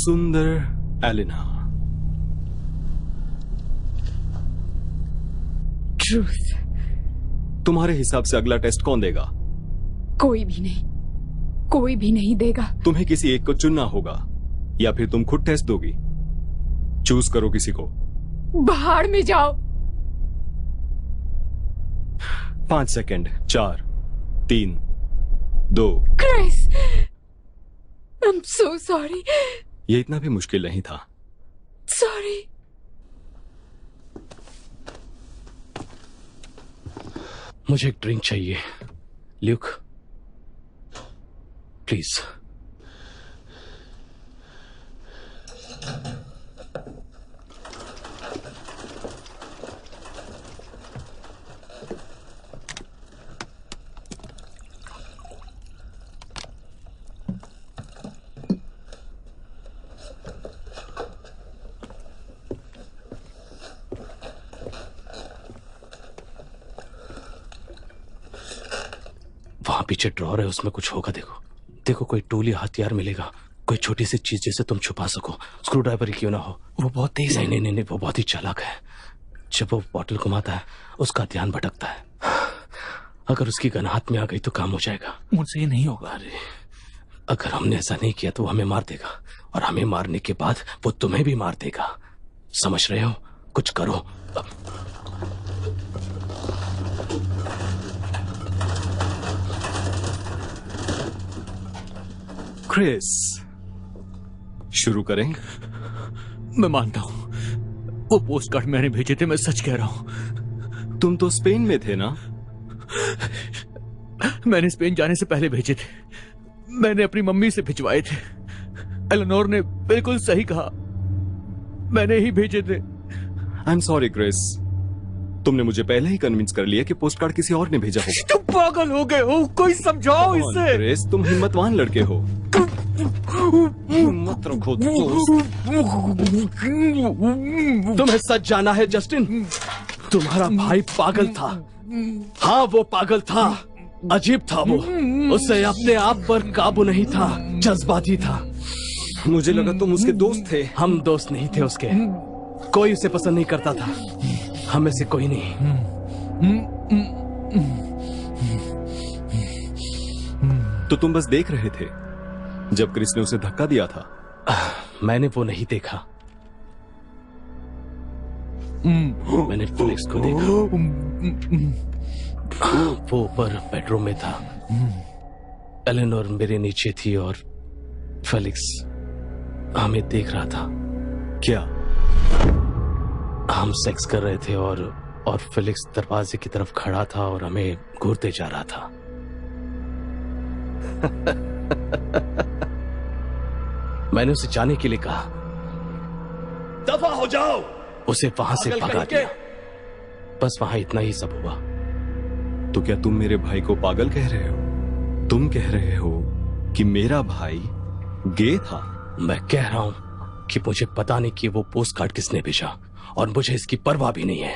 सुंदर एलिना। ट्रूथ। तुम्हारे हिसाब से अगला टेस्ट कौन देगा? कोई भी नहीं, कोई भी नहीं देगा। तुम्हें किसी एक को चुनना होगा, या फिर तुम खुद टेस्ट दोगी। चूज करो किसी को। बाहर में जाओ। 5 second. 4, 3, 2। Chris, I am so sorry. ये इतना भी मुश्किल नहीं था। सॉरी। मुझे एक ड्रिंक चाहिए, ल्यूक, प्लीज। वहां पीछे ड्रॉर है, उसमें कुछ होगा। देखो देखो, कोई टूल या हथियार मिलेगा, कोई छोटी सी चीज जिसे तुम छुपा सको। स्क्रू ड्राइवर ही क्यों ना हो। वो बहुत तेज है। नहीं, वो बहुत ही चालाक है। जब वो बॉटल घुमाता है, उसका ध्यान भटकता है। अगर उसकी गन हाथ में आ गई तो काम हो जाएगा। मुझसे ये नहीं होगा। अरे, अगर हमने ऐसा नहीं किया तो वो हमें मार देगा, और हमें मारने के बाद वो तुम्हें भी मार देगा। समझ रहे हो? कुछ करो। क्रिस, शुरू करें? मैं मानता हूं, वो पोस्ट कार्ड मैंने भेजे थे, मैं सच कह रहा हूं। तुम तो स्पेन में थे ना? मैंने स्पेन जाने से पहले भेजे थे। मैंने अपनी मम्मी से भिजवाए थे। एलेनोर ने बिल्कुल सही कहा, मैंने ही भेजे थे। आई एम सॉरी क्रिस, तुमने मुझे पहले ही कन्विंस कर लिया कि पोस्ट कार्ड किसी और ने भेजा होगा। तुम पागल हो गए हो, कोई समझाओ इसे। क्रिस, तुम हिम्मतवान लड़के हो। हिम्मत रखो दोस्त। तुम्हें सच जाना है जस्टिन, तुम्हारा भाई पागल था। हाँ, वो पागल था, अजीब था वो। उसे अपने आप पर काबू नहीं था, जज्बाती था। मुझे लगा तुम उसके दोस्त थे। हम दोस्त नहीं थे उसके, कोई उसे पसंद नहीं करता था, हमें से कोई नहीं। तो तुम बस देख रहे थे जब क्रिस ने उसे धक्का दिया था? मैंने वो नहीं देखा। मैंने फेलिक्स को देखा। वो ऊपर बेडरूम में था, एलेनोर मेरे नीचे थी और फेलिक्स हमें देख रहा था। क्या? हम सेक्स कर रहे थे और फेलिक्स दरवाजे की तरफ खड़ा था और हमें घूरते जा रहा था। मैंने उसे जाने के लिए कहा, दफा हो जाओ, उसे वहां से भगा दिया। बस वहां इतना ही सब हुआ। तो क्या तुम मेरे भाई को पागल कह रहे हो? तुम कह रहे हो कि मेरा भाई गे था? मैं कह रहा हूं कि मुझे पता नहीं कि वो पोस्ट कार्ड किसने भेजा, और मुझे इसकी परवाह भी नहीं है।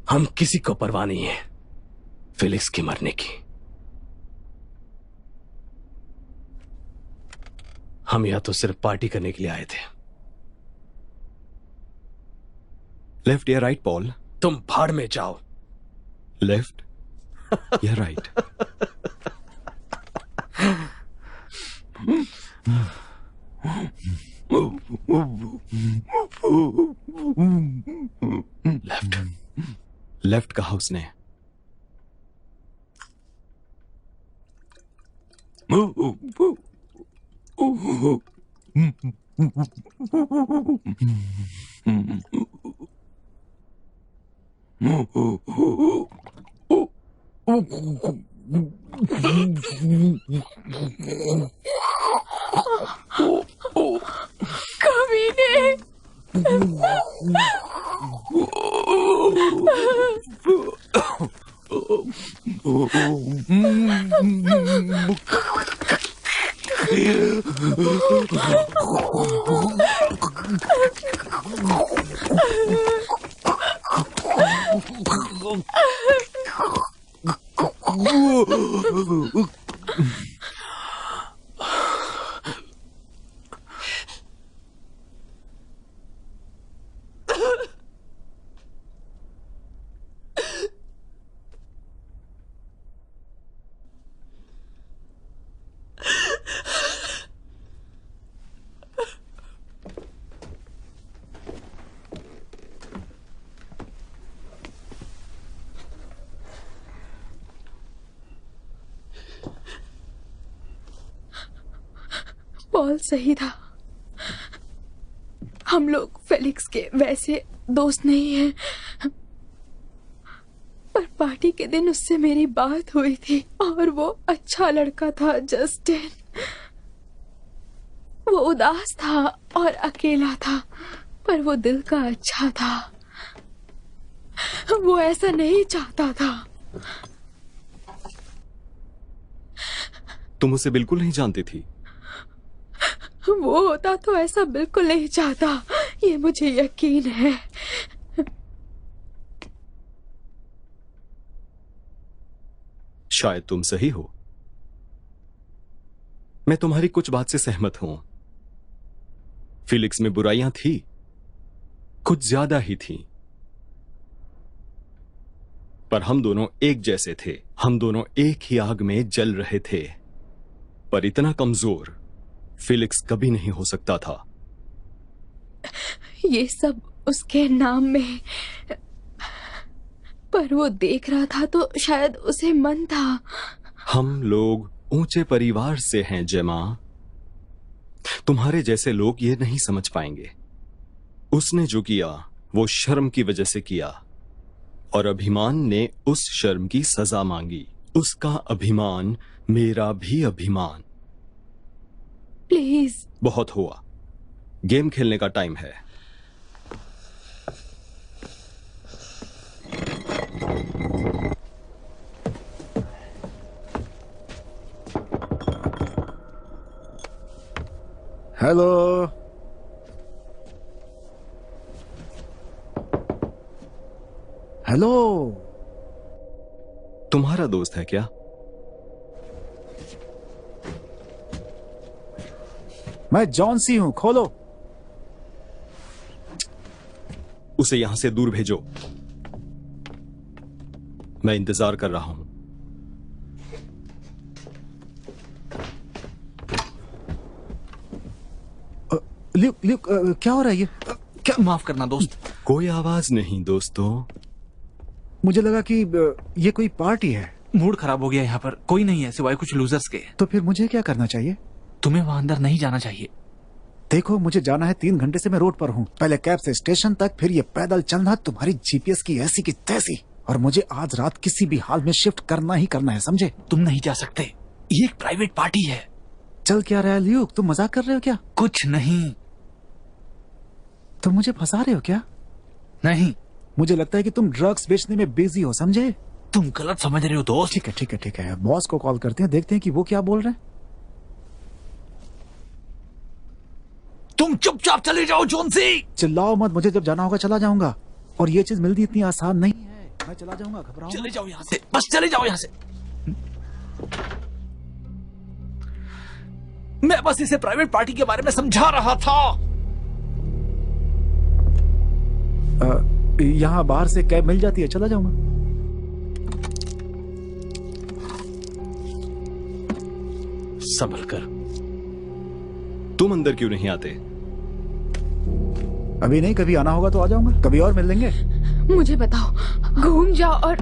हम किसी को परवाह नहीं है फेलिक्स के मरने की। हम यहां तो सिर्फ पार्टी करने के लिए आए थे। लेफ्ट या राइट पॉल? तुम भाड़ में जाओ। लेफ्ट या राइट? लेफ्ट। लेफ्ट कहा उसने। कमीने। पॉल सही था। हम लोग फेलिक्स के वैसे दोस्त नहीं हैं, पर पार्टी के दिन उससे मेरी बात हुई थी और वो अच्छा लड़का था जस्टिन। वो उदास था और अकेला था, पर वो दिल का अच्छा था। वो ऐसा नहीं चाहता था। तुम उसे बिल्कुल नहीं जानती थी? वो होता तो ऐसा बिल्कुल नहीं चाहता, ये मुझे यकीन है। शायद तुम सही हो। मैं तुम्हारी कुछ बात से सहमत हूं। फिलिक्स में बुराइयां थी, कुछ ज्यादा ही थी, पर हम दोनों एक जैसे थे। हम दोनों एक ही आग में जल रहे थे, पर इतना कमजोर फिलिक्स कभी नहीं हो सकता था। ये सब उसके नाम में, पर वो देख रहा था तो शायद उसे मन था। हम लोग ऊंचे परिवार से हैं जेमा। तुम्हारे जैसे लोग ये नहीं समझ पाएंगे। उसने जो किया वो शर्म की वजह से किया, और अभिमान ने उस शर्म की सजा मांगी। उसका अभिमान मेरा भी अभिमान। प्लीज। बहुत हुआ, गेम खेलने का टाइम है। हेलो। हेलो। तुम्हारा दोस्त है क्या? मैं जॉन सी हूं, खोलो। उसे यहां से दूर भेजो। मैं इंतजार कर रहा हूं। ल्यूक, क्या हो रहा है ये? क्या? माफ करना दोस्त, कोई आवाज नहीं दोस्तों। मुझे लगा कि ये कोई पार्टी है। मूड खराब हो गया यहाँ पर, कोई नहीं है सिवाय कुछ लूजर्स के। तो फिर मुझे क्या करना चाहिए? तुम्हें वहां अंदर नहीं जाना चाहिए। देखो मुझे जाना है, 3 घंटे से मैं रोड पर हूँ। पहले कैब से स्टेशन तक, फिर ये पैदल चलना तुम्हारी जीपीएस की ऐसी की तैसी। और मुझे आज रात किसी भी हाल में शिफ्ट करना ही करना है, समझे? तुम नहीं जा सकते, ये एक प्राइवेट पार्टी है। चल क्या रहा है ल्यूक, तुम मजाक कर रहे हो क्या? कुछ नहीं। तुम मुझे फंसा रहे हो क्या? नहीं, मुझे लगता है कि तुम ड्रग्स बेचने में बिजी हो, समझे? तुम गलत समझ रहे हो दोस्त। ठीक है ठीक है ठीक है, बॉस को कॉल करते हैं, देखते हैं कि वो क्या बोल रहे हैं। तुम चुपचाप चले जाओ जोनसी। चिल्लाओ मत, मुझे जब जाना होगा चला जाऊंगा। और ये चीज मिलती इतनी आसान नहीं है। मैं चला जाऊंगा, घबराओ चले जाओ यहाँ से, बस चले जाओ यहाँ से। मैं बस इसे प्राइवेट पार्टी के बारे में समझा रहा था। यहाँ बाहर से कैब मिल जाती है, चला जाऊंगा। संभल कर। तुम अंदर क्यों नहीं आते? अभी नहीं, कभी आना होगा तो आ जाऊंगा, कभी और मिल लेंगे। मुझे बताओ, घूम जाओ और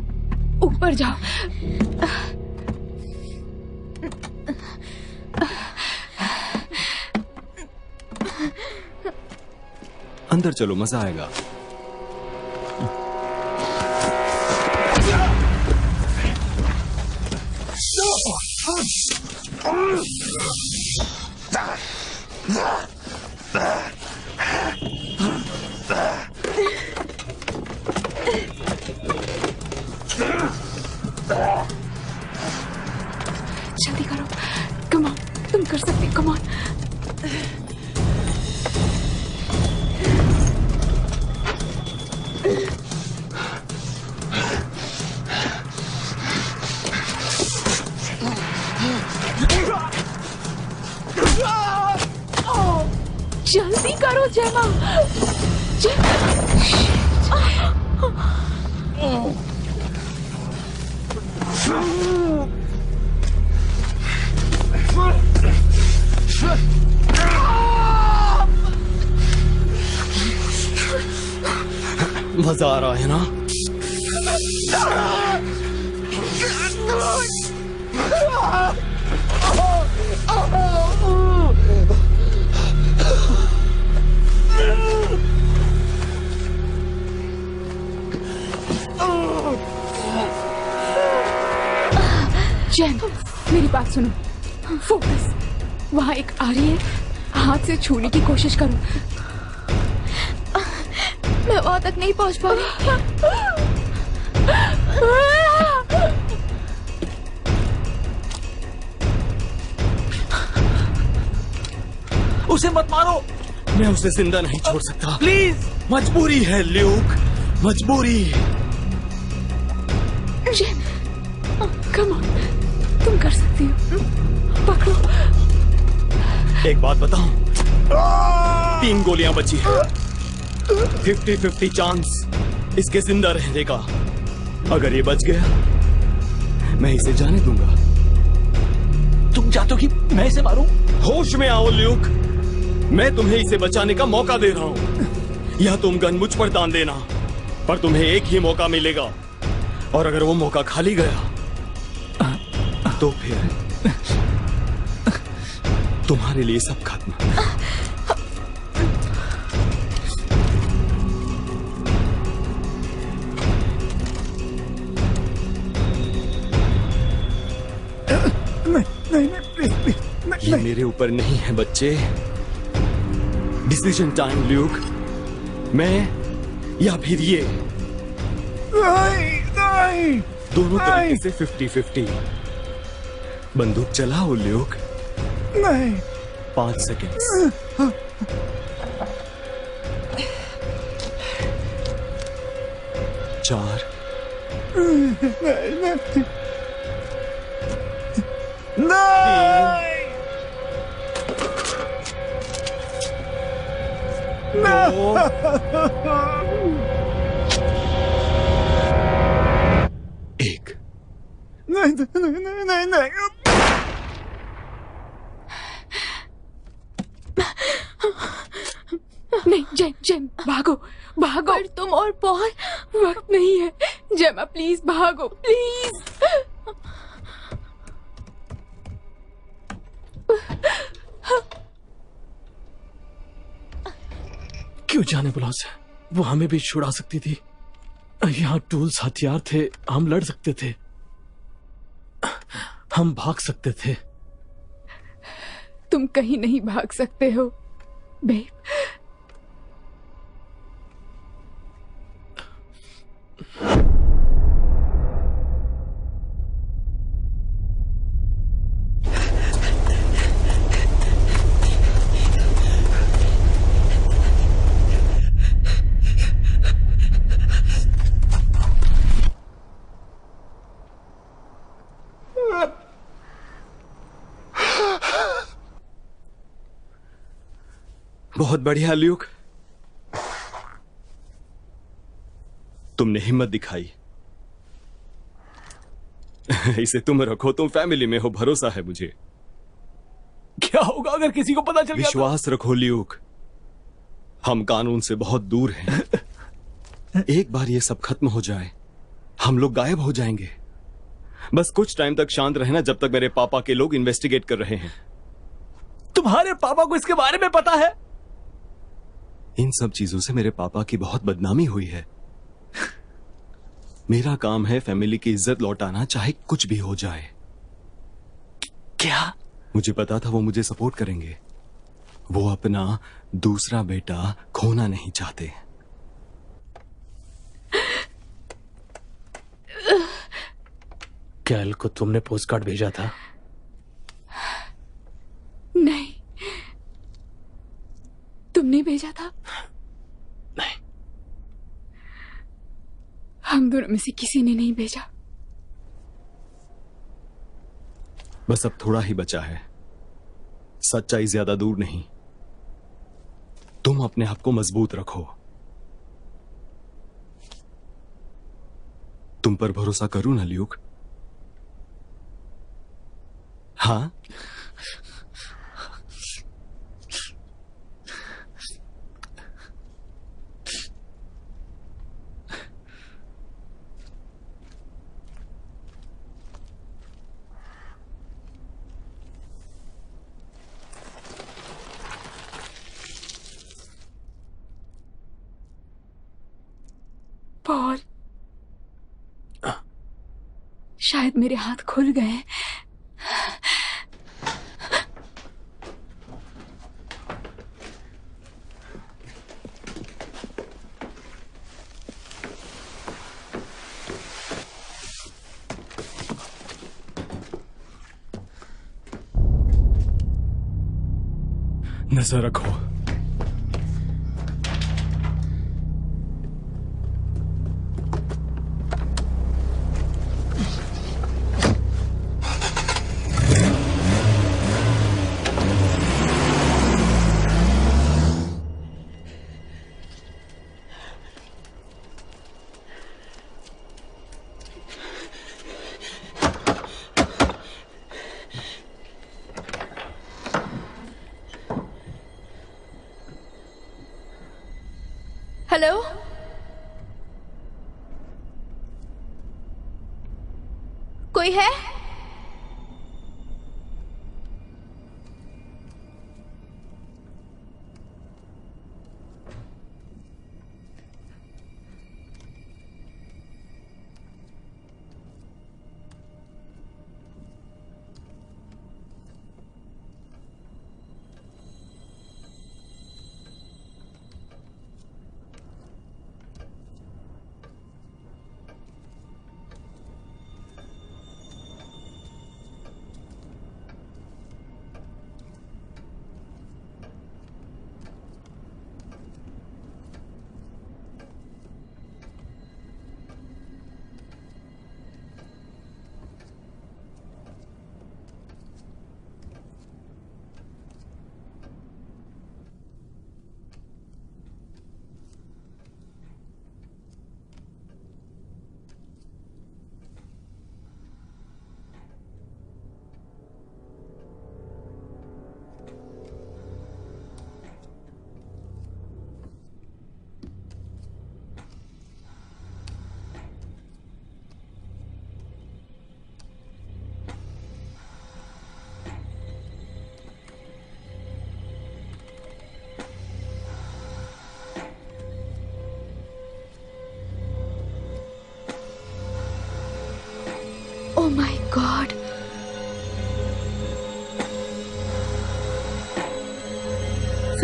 ऊपर जाओ। अंदर चलो, मजा आएगा। जल्दी करो, कम ऑन, तुम कर सकते, कम ऑन। जल्दी करो जेमा। मजा आ रहा है ना? जैन, मेरी बात सुनो, फोकस। वहाँ एक आ रही है, हाथ से छूने की कोशिश करो। मैं वहां तक नहीं पहुंच पा रही। उसे मत मारो। मैं उसे जिंदा नहीं छोड़ सकता, प्लीज। मजबूरी है ल्यूक, मजबूरी। जैन, कम ऑन, तुम कर सकती हो, पकड़ो। एक बात बताऊं, 3 गोलियां बची हैं, 50-50 चांस इसके जिंदा रहने का। अगर ये बच गया, मैं इसे जाने दूंगा। तुम चाहते हो कि मैं इसे मारूं? होश में आओ ल्यूक, मैं तुम्हें इसे बचाने का मौका दे रहा हूं। या तुम गन मुझ पर तान देना, पर तुम्हें एक ही मौका मिलेगा। और अगर वो मौका खाली गया तो फिर तुम्हारे लिए सब खत्म। नहीं, ये मेरे ऊपर नहीं है बच्चे। डिसीजन टाइम ल्यूक, मैं या फिर ये। नहीं। दोनों तरीके से 50-50। बंदूक चलाओ ल्यूक। नहीं। 5 सेकेंड। चार। एक। नहीं। नहीं जेम जेम भागो भागो। पर तुम और पॉल वक्त नहीं है। जेमा प्लीज भागो प्लीज। क्यों जाने बुलाओ से, वो हमें भी छुड़ा सकती थी। यहाँ टूल्स हथियार थे, हम लड़ सकते थे, हम भाग सकते थे। तुम कहीं नहीं भाग सकते हो बेब। बहुत बढ़िया ल्यूक, तुमने हिम्मत दिखाई। इसे तुम रखो, तुम फैमिली में हो, भरोसा है मुझे। क्या होगा अगर किसी को पता चल गया? विश्वास रखो ल्यूक, हम कानून से बहुत दूर हैं। एक बार ये सब खत्म हो जाए, हम लोग गायब हो जाएंगे। बस कुछ टाइम तक शांत रहना, जब तक मेरे पापा के लोग इन्वेस्टिगेट कर रहे हैं। तुम्हारे पापा को इसके बारे में पता है? इन सब चीजों से मेरे पापा की बहुत बदनामी हुई है। मेरा काम है फैमिली की इज्जत लौटाना, चाहे कुछ भी हो जाए। क्या? मुझे पता था वो मुझे सपोर्ट करेंगे। वो अपना दूसरा बेटा खोना नहीं चाहते। कैल को तुमने पोस्ट कार्ड भेजा था? नहीं, तुमने भेजा था? नहीं, हम दोनों में से किसी ने नहीं भेजा। बस अब थोड़ा ही बचा है, सच्चाई ज्यादा दूर नहीं। तुम अपने आप को मजबूत रखो। तुम पर भरोसा करूं ना ल्यूक? हाँ? पॉल, शायद मेरे हाथ खुल गए। नजर रखो। हेलो, कोई है?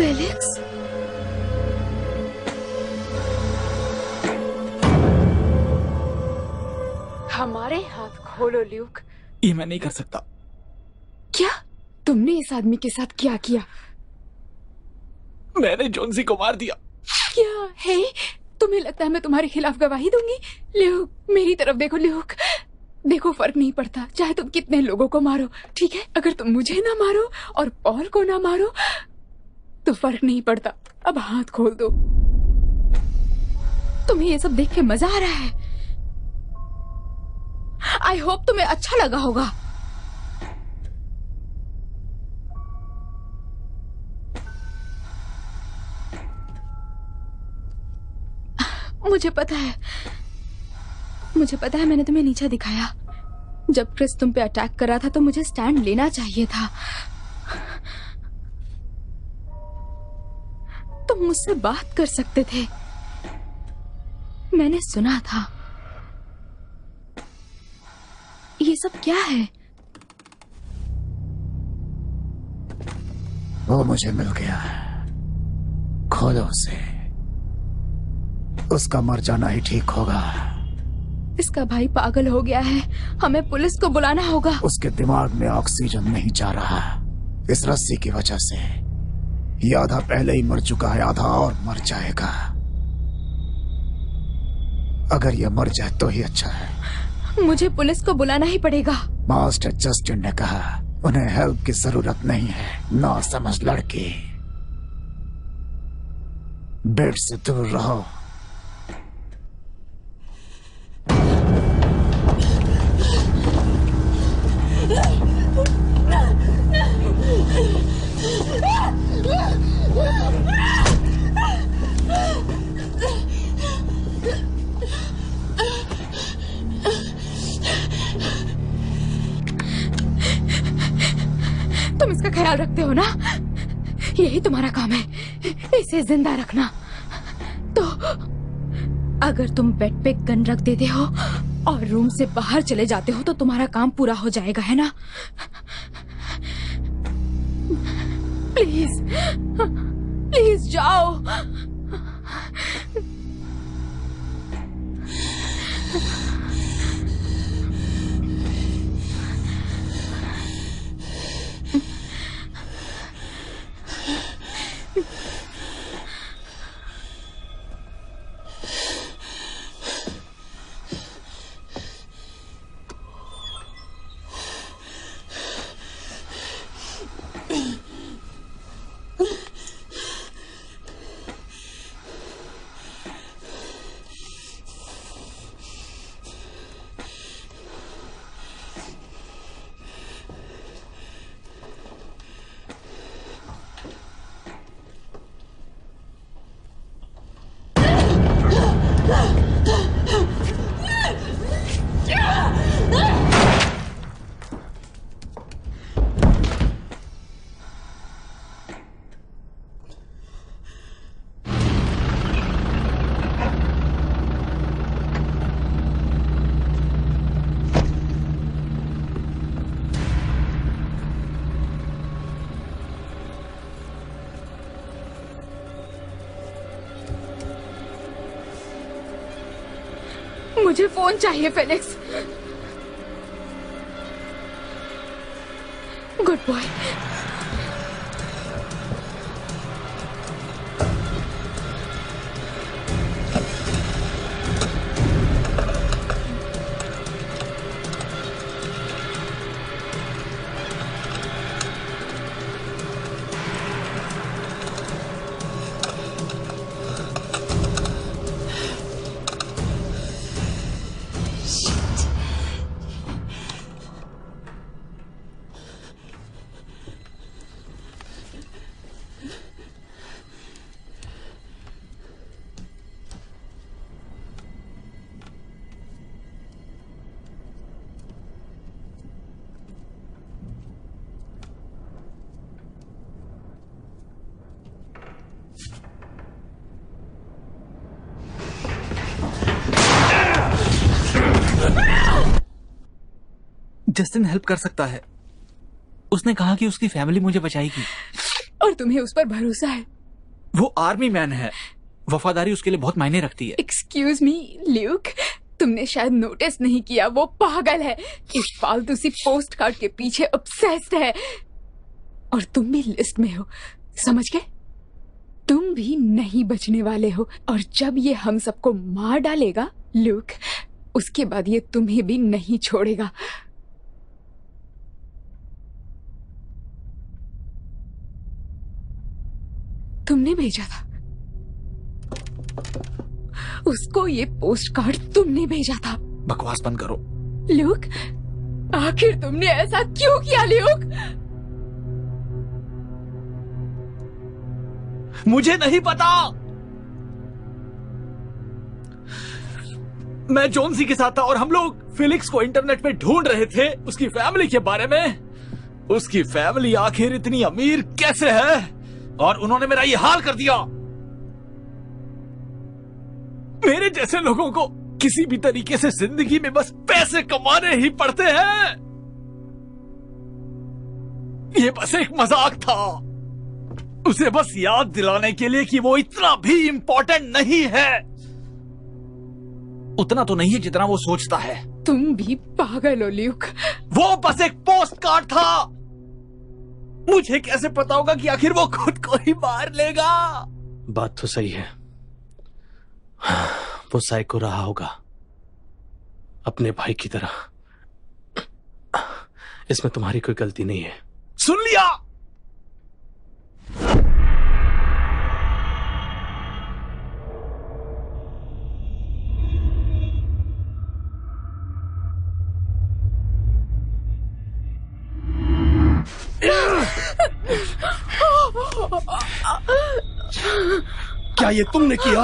फेलिक्स, हमारे हाथ खोलो ल्यूक। ये मैं नहीं कर सकता। क्या तुमने इस आदमी के साथ क्या किया? मैंने जोन्सी को मार दिया। क्या है? तुम्हें लगता है मैं तुम्हारे खिलाफ गवाही दूंगी? ल्यूक, मेरी तरफ देखो ल्यूक। देखो, फर्क नहीं पड़ता चाहे तुम कितने लोगों को मारो, ठीक है? अगर तुम मुझे ना मारो और पॉल को ना मारो तो फर्क नहीं पड़ता। अब हाथ खोल दो। तुम्हें ये सब देख के मजा आ रहा है? आई होप तुम्हें अच्छा लगा होगा। मुझे पता है मैंने तुम्हें नीचा दिखाया। जब क्रिस तुम पे अटैक कर रहा था तो मुझे स्टैंड लेना चाहिए था। तुम मुझसे बात कर सकते थे, मैंने सुना था। ये सब क्या है? वो मुझे मिल गया, खोलो उसे। उसका मर जाना ही ठीक होगा। इसका भाई पागल हो गया है, हमें पुलिस को बुलाना होगा। उसके दिमाग में ऑक्सीजन नहीं जा रहा इस रस्सी की वजह से। ये आधा पहले ही मर चुका है, आधा और मर जाएगा। अगर ये मर जाए तो ही अच्छा है। मुझे पुलिस को बुलाना ही पड़ेगा। मास्टर जस्टिन ने कहा उन्हें हेल्प की जरूरत नहीं है। ना समझ लड़की, बेड से दूर रहो। तुम इसका ख्याल रखते हो ना? यही तुम्हारा काम है, इसे जिंदा रखना। तो अगर तुम बेड पे गन रख देते हो और रूम से बाहर चले जाते हो तो तुम्हारा काम पूरा हो जाएगा, है ना? प्लीज प्लीज जाओ। मुझे फोन चाहिए Felix. Good boy. Justin help कर सकता है। उसने कहा कि उसकी फैमिली मुझे बचाएगी। और तुम्हें उस पर भरोसा है। वो आर्मी मैन है, वफादारी उसके लिए बहुत मायने रखती है। एक्सक्यूज मी ल्यूक, तुमने शायद नोटिस नहीं किया, वो पागल है, इस फालतू सी पोस्ट कार्ड के पीछे ऑब्सेस्ड है। और तुम भी लिस्ट में हो, समझ गए? तुम भी नहीं बचने वाले हो। और जब ये हम सबको मार डालेगा ल्यूक, उसके बाद ये तुम्हें भी नहीं छोड़ेगा। तुमने भेजा था उसको, ये पोस्ट कार्ड तुमने भेजा था। बकवास बंद करो। ल्यूक, आखिर तुमने ऐसा क्यों किया ल्यूक? मुझे नहीं पता। मैं जोनसी के साथ था और हम लोग फिलिक्स को इंटरनेट पे ढूंढ रहे थे, उसकी फैमिली के बारे में। उसकी फैमिली आखिर इतनी अमीर कैसे है, और उन्होंने मेरा ये हाल कर दिया। मेरे जैसे लोगों को किसी भी तरीके से जिंदगी में बस पैसे कमाने ही पड़ते हैं। ये बस एक मजाक था, उसे बस याद दिलाने के लिए कि वो इतना भी इंपॉर्टेंट नहीं है। उतना तो नहीं है जितना वो सोचता है। तुम भी पागल हो ल्यूक। वो बस एक पोस्ट कार्ड था। मुझे कैसे पता होगा कि आखिर वो खुद को ही मार लेगा? बात तो सही है, वो साइको रहा होगा अपने भाई की तरह। इसमें तुम्हारी कोई गलती नहीं है। सुन लिया? क्या ये तुमने किया?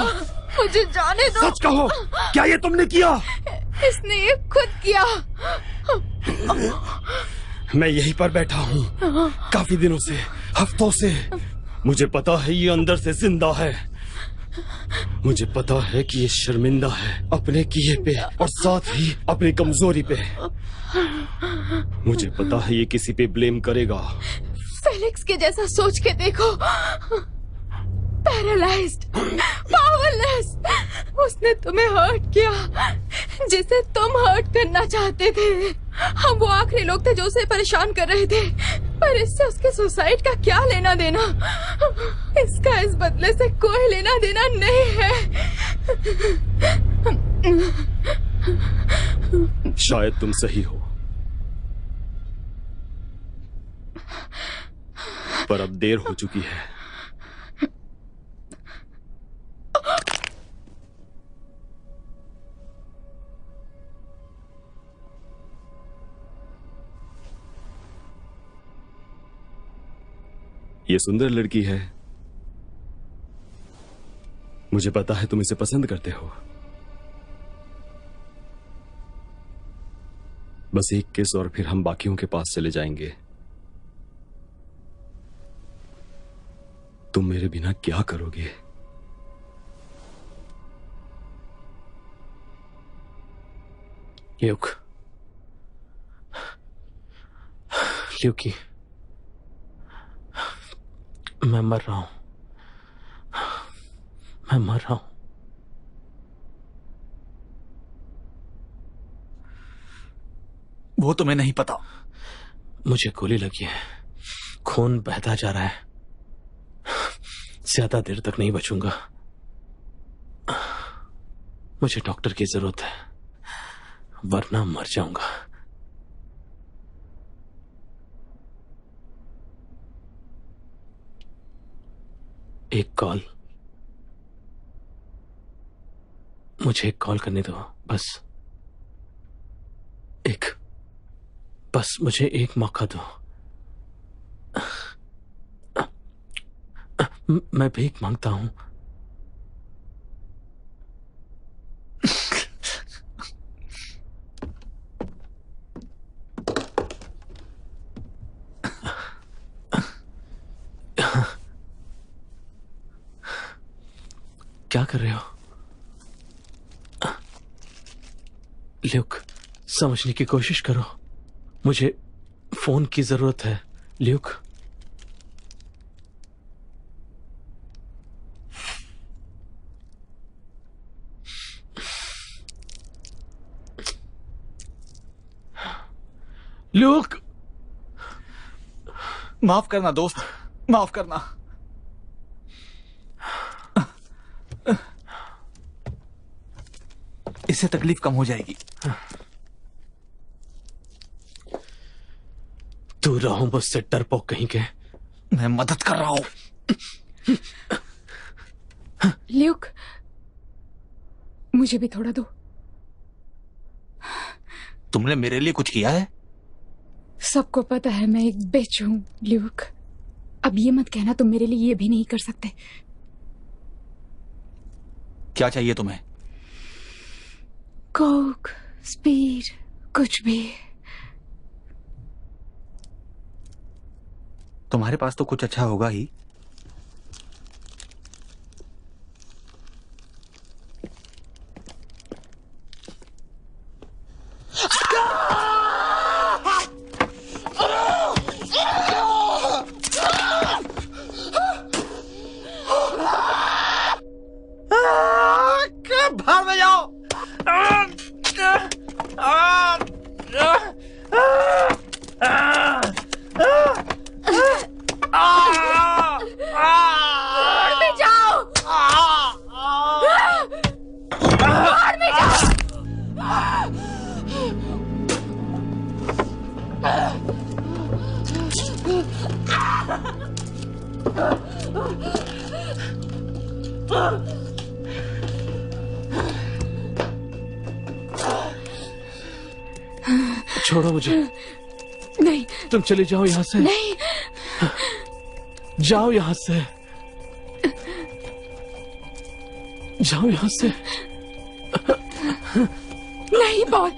मुझे जाने दो। सच कहो, क्या ये तुमने किया? इसने ये खुद किया। मैं यहीं पर बैठा हूँ काफी दिनों से, हफ्तों से। मुझे पता है ये अंदर से जिंदा है। मुझे पता है कि ये शर्मिंदा है अपने किए पे और साथ ही अपनी कमजोरी पे। मुझे पता है ये किसी पे ब्लेम करेगा। फेलिक्स के जैसा सोच के देखो, पैरालाइज्ड, पावरलेस। उसने तुम्हें हर्ट किया जिसे तुम हर्ट करना चाहते थे। हम वो आखिरी लोग थे जो उसे परेशान कर रहे थे, पर इससे उसके सुसाइड का क्या लेना देना? इसका इस बदले से कोई लेना देना नहीं है। शायद तुम सही हो, पर अब देर हो चुकी है। ये सुंदर लड़की है, मुझे पता है तुम इसे पसंद करते हो। बस एक किस और फिर हम बाकियों के पास चले जाएंगे। तुम मेरे बिना क्या करोगे? ल्यूक, ल्यूकी, मैं मर रहा हूं, मैं मर रहा हूं। वो तुम्हें नहीं पता। मुझे गोली लगी है, खून बहता जा रहा है, ज्यादा देर तक नहीं बचूंगा। मुझे डॉक्टर की जरूरत है, वरना मर जाऊंगा। एक कॉल, मुझे एक कॉल करने दो, बस मुझे एक मौका दो। मैं भीख मांगता हूं। क्या कर रहे हो? ल्यूक, समझने की कोशिश करो, मुझे फोन की जरूरत है। ल्यूक, ल्यूक, माफ करना दोस्त, माफ करना। इससे तकलीफ कम हो जाएगी। तू रहो मुझसे डरपोक कहीं के। मैं मदद कर रहा हूं। ल्यूक, मुझे भी थोड़ा दो। तुमने मेरे लिए कुछ किया है? सबको पता है मैं एक बिच हूं ल्यूक। अब ये मत कहना तुम मेरे लिए ये भी नहीं कर सकते। क्या चाहिए तुम्हें? कोक, स्पीड, कुछ भी। तुम्हारे पास तो कुछ अच्छा होगा ही। भाग में जाओ। छोड़ो मुझे। नहीं, तुम चले जाओ यहाँ से। नहीं, जाओ यहाँ से, जाओ यहाँ से। नहीं पॉल।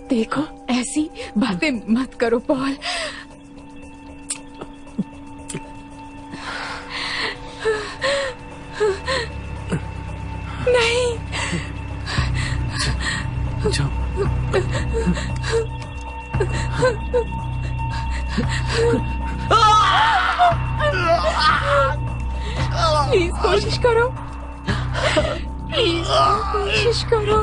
देखो ऐसी बातें मत करो पॉल। नहीं, जाओ। प्लीज कोशिश करो, प्लीज कोशिश करो।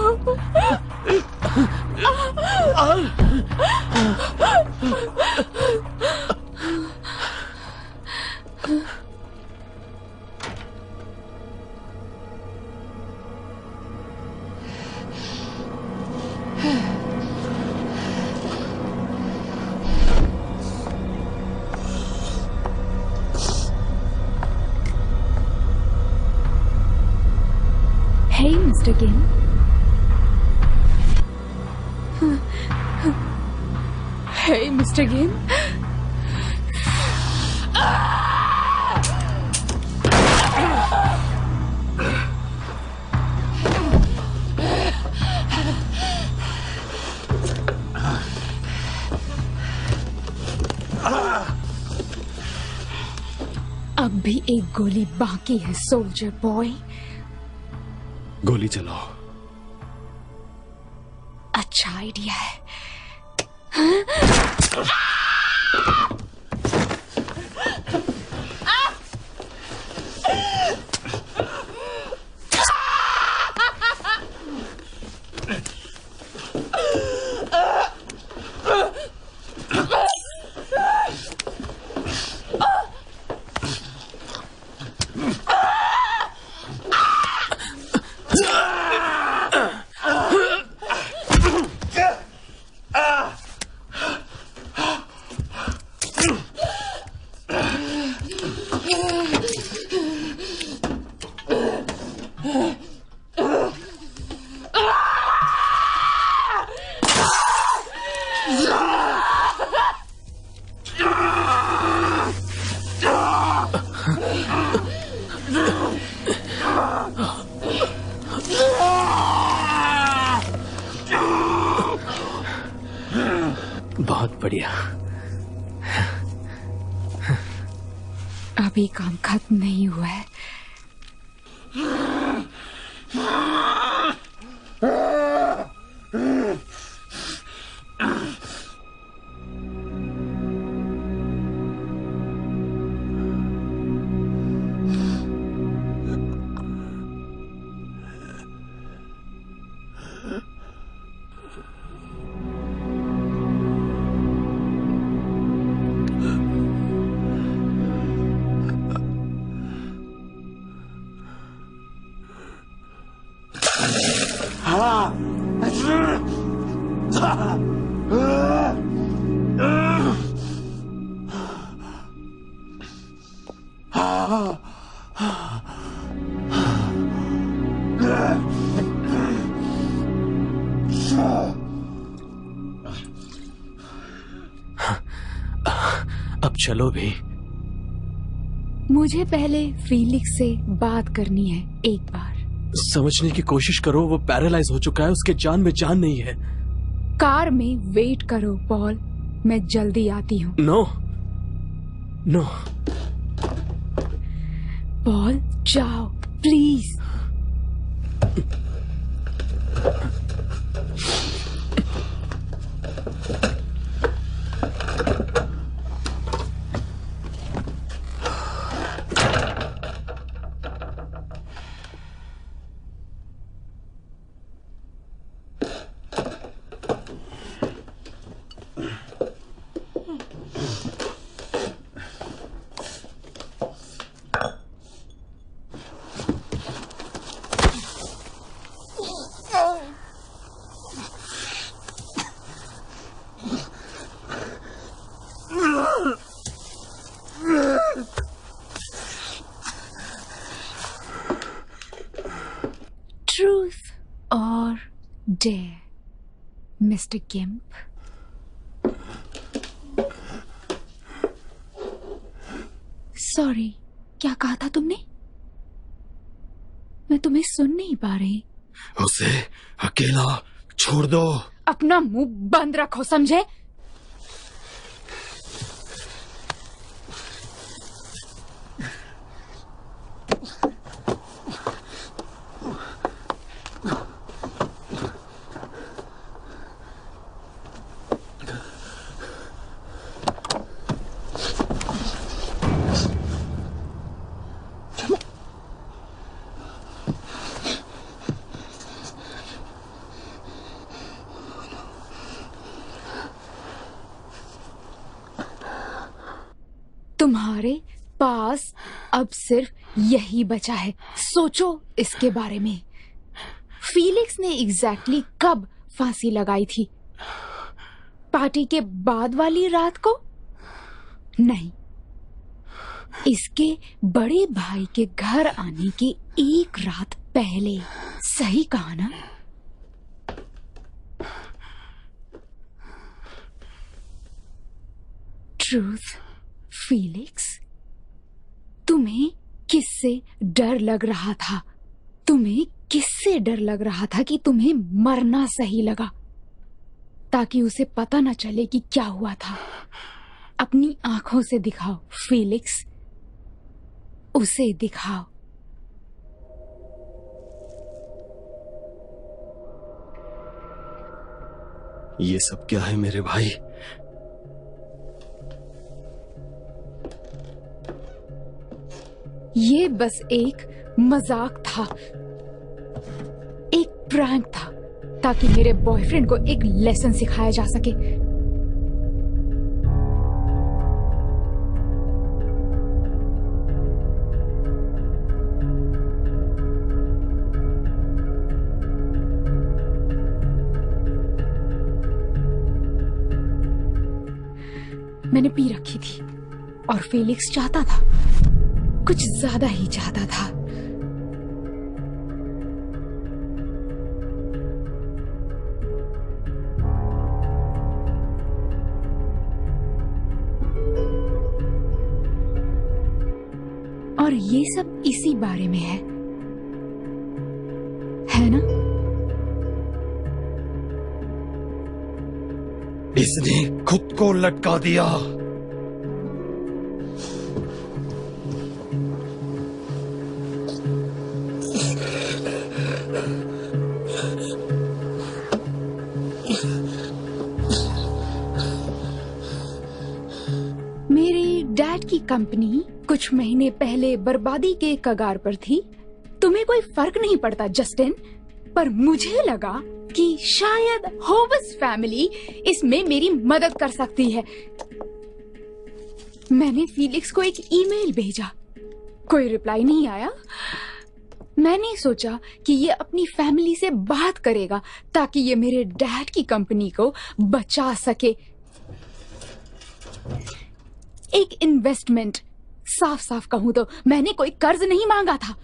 Hey, Mr. Kim. Hey, Mr. Kim. अब भी एक गोली बाकी है सोल्जर बॉय। गोली चलाओ। अच्छा आइडिया है। बहुत बढ़िया। अभी काम खत्म नहीं हुआ है। अब चलो भी। मुझे पहले फीलिक्स से बात करनी है एक बार। समझने की कोशिश करो, वो पैरालाइज हो चुका है, उसके जान में जान नहीं है। कार में वेट करो पॉल, मैं जल्दी आती हूँ। नो नो पॉल जाओ प्लीज। ट्रूथ और डेयर, मिस्टर गिम्प। सॉरी, क्या कहा था तुमने? मैं तुम्हें सुन नहीं पा रही। उसे अकेला छोड़ दो। अपना मुंह बंद रखो, समझे? तुम्हारे पास अब सिर्फ यही बचा है। सोचो इसके बारे में। फीलिक्स ने एग्जैक्टली कब फांसी लगाई थी? पार्टी के बाद वाली रात को? नहीं, इसके बड़े भाई के घर आने के एक रात पहले। सही कहा ना? ट्रूथ, फीलिक्स, तुम्हें किससे डर लग रहा था? तुम्हें किससे डर लग रहा था कि तुम्हें मरना सही लगा, ताकि उसे पता न चले कि क्या हुआ था? अपनी आंखों से दिखाओ फीलिक्स, उसे दिखाओ। ये सब क्या है मेरे भाई? ये बस एक मजाक था, एक प्रैंक था, ताकि मेरे बॉयफ्रेंड को एक लेसन सिखाया जा सके। मैंने पी रखी थी और फेलिक्स चाहता था, कुछ ज्यादा ही चाहता था। और ये सब इसी बारे में है ना? इसने खुद को लटका दिया। मेरे डैड की कंपनी कुछ महीने पहले बर्बादी के कगार पर थी। तुम्हें कोई फर्क नहीं पड़ता जस्टिन, पर मुझे लगा कि शायद होवर्स फैमिली इसमें मेरी मदद कर सकती है। मैंने फीलिक्स को एक ईमेल भेजा, कोई रिप्लाई नहीं आया। मैंने सोचा कि ये अपनी फैमिली से बात करेगा ताकि ये मेरे डैड की कंपनी को बचा सके। एक इन्वेस्टमेंट साफ साफ कहूं तो मैंने कोई कर्ज नहीं मांगा था।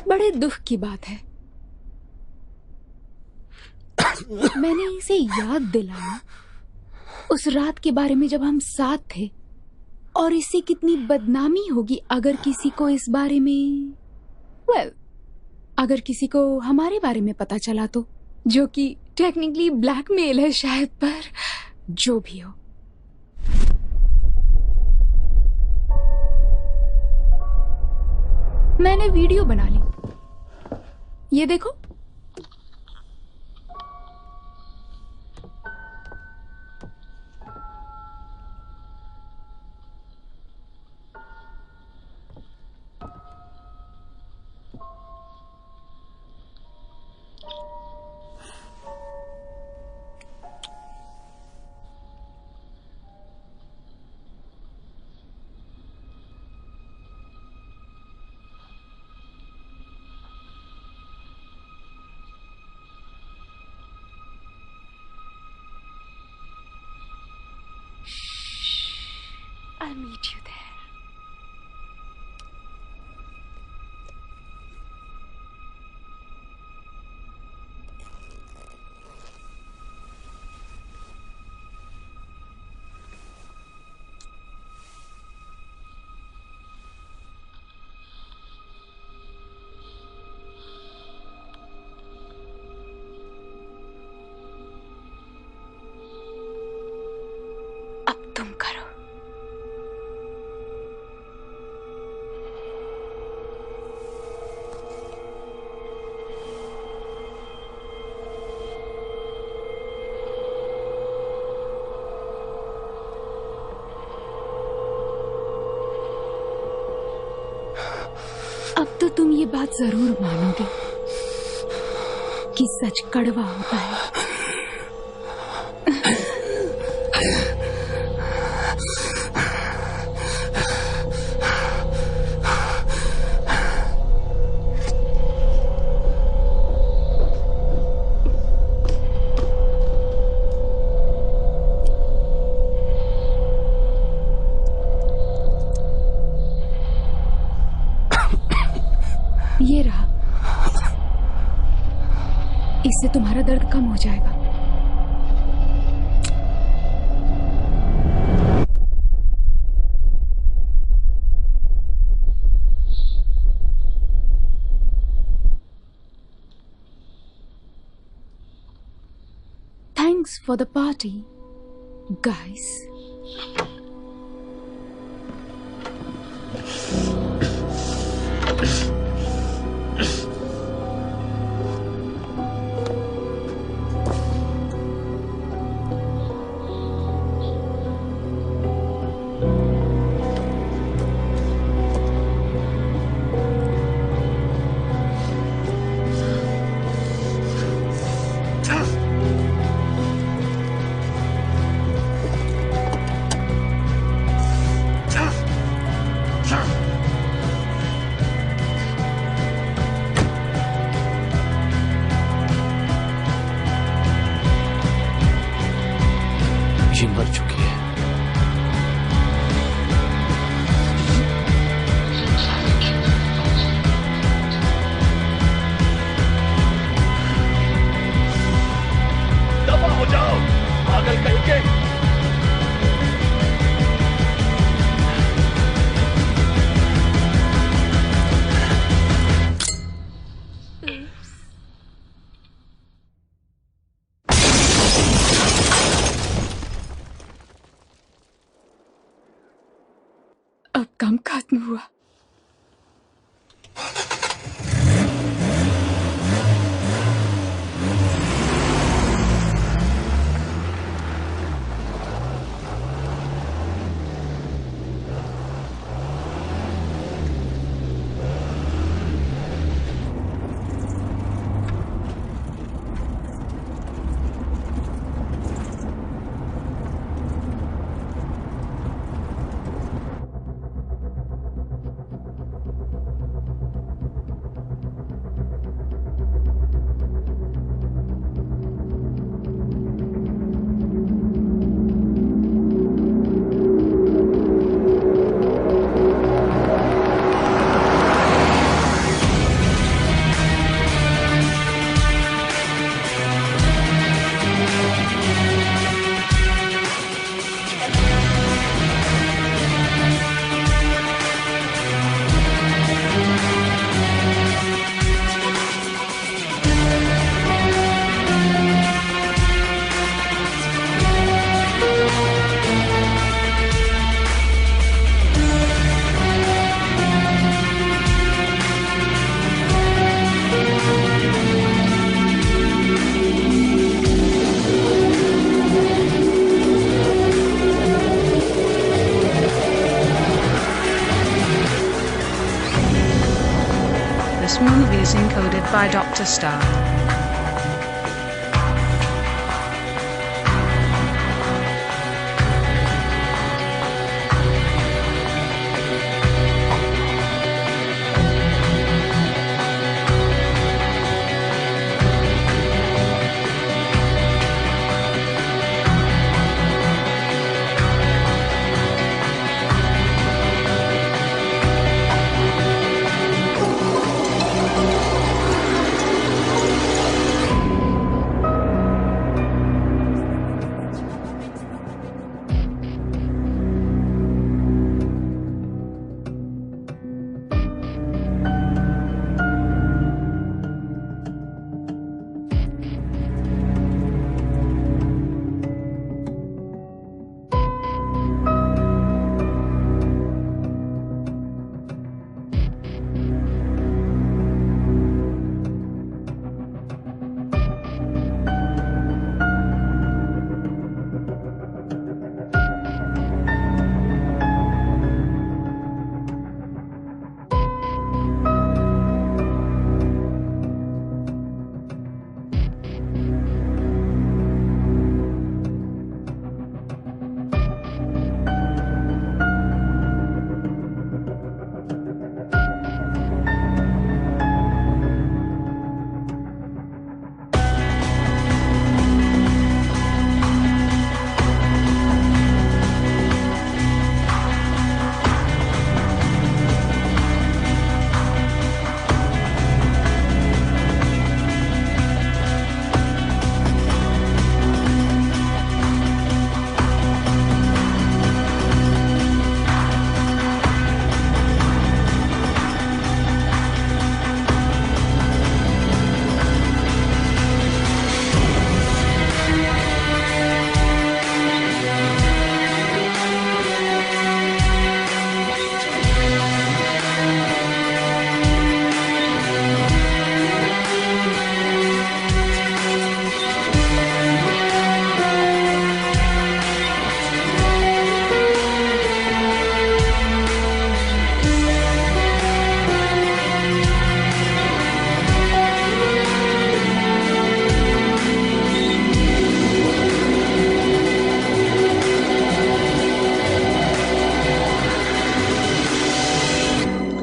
बड़े दुख की बात है। मैंने इसे याद दिलाया उस रात के बारे में जब हम साथ थे, और इससे कितनी बदनामी होगी अगर किसी को इस बारे में अगर किसी को हमारे बारे में पता चला तो, जो कि टेक्निकली ब्लैकमेल है शायद, पर जो भी हो। मैंने वीडियो बना ली, ये देखो। I'll meet you there. अब तुम करो। अब तो तुम ये बात जरूर मानोगे कि सच कड़वा होता है। ये रहा, इससे तुम्हारा दर्द कम हो जाएगा। Thanks for the party, guys. ये मर चुकी है। दफा हो जाओ, पागल कहीं के। अब काम खत्म हुआ। This movie is encoded by Dr. Star.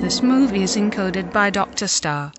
This movie is encoded by Dr. Star.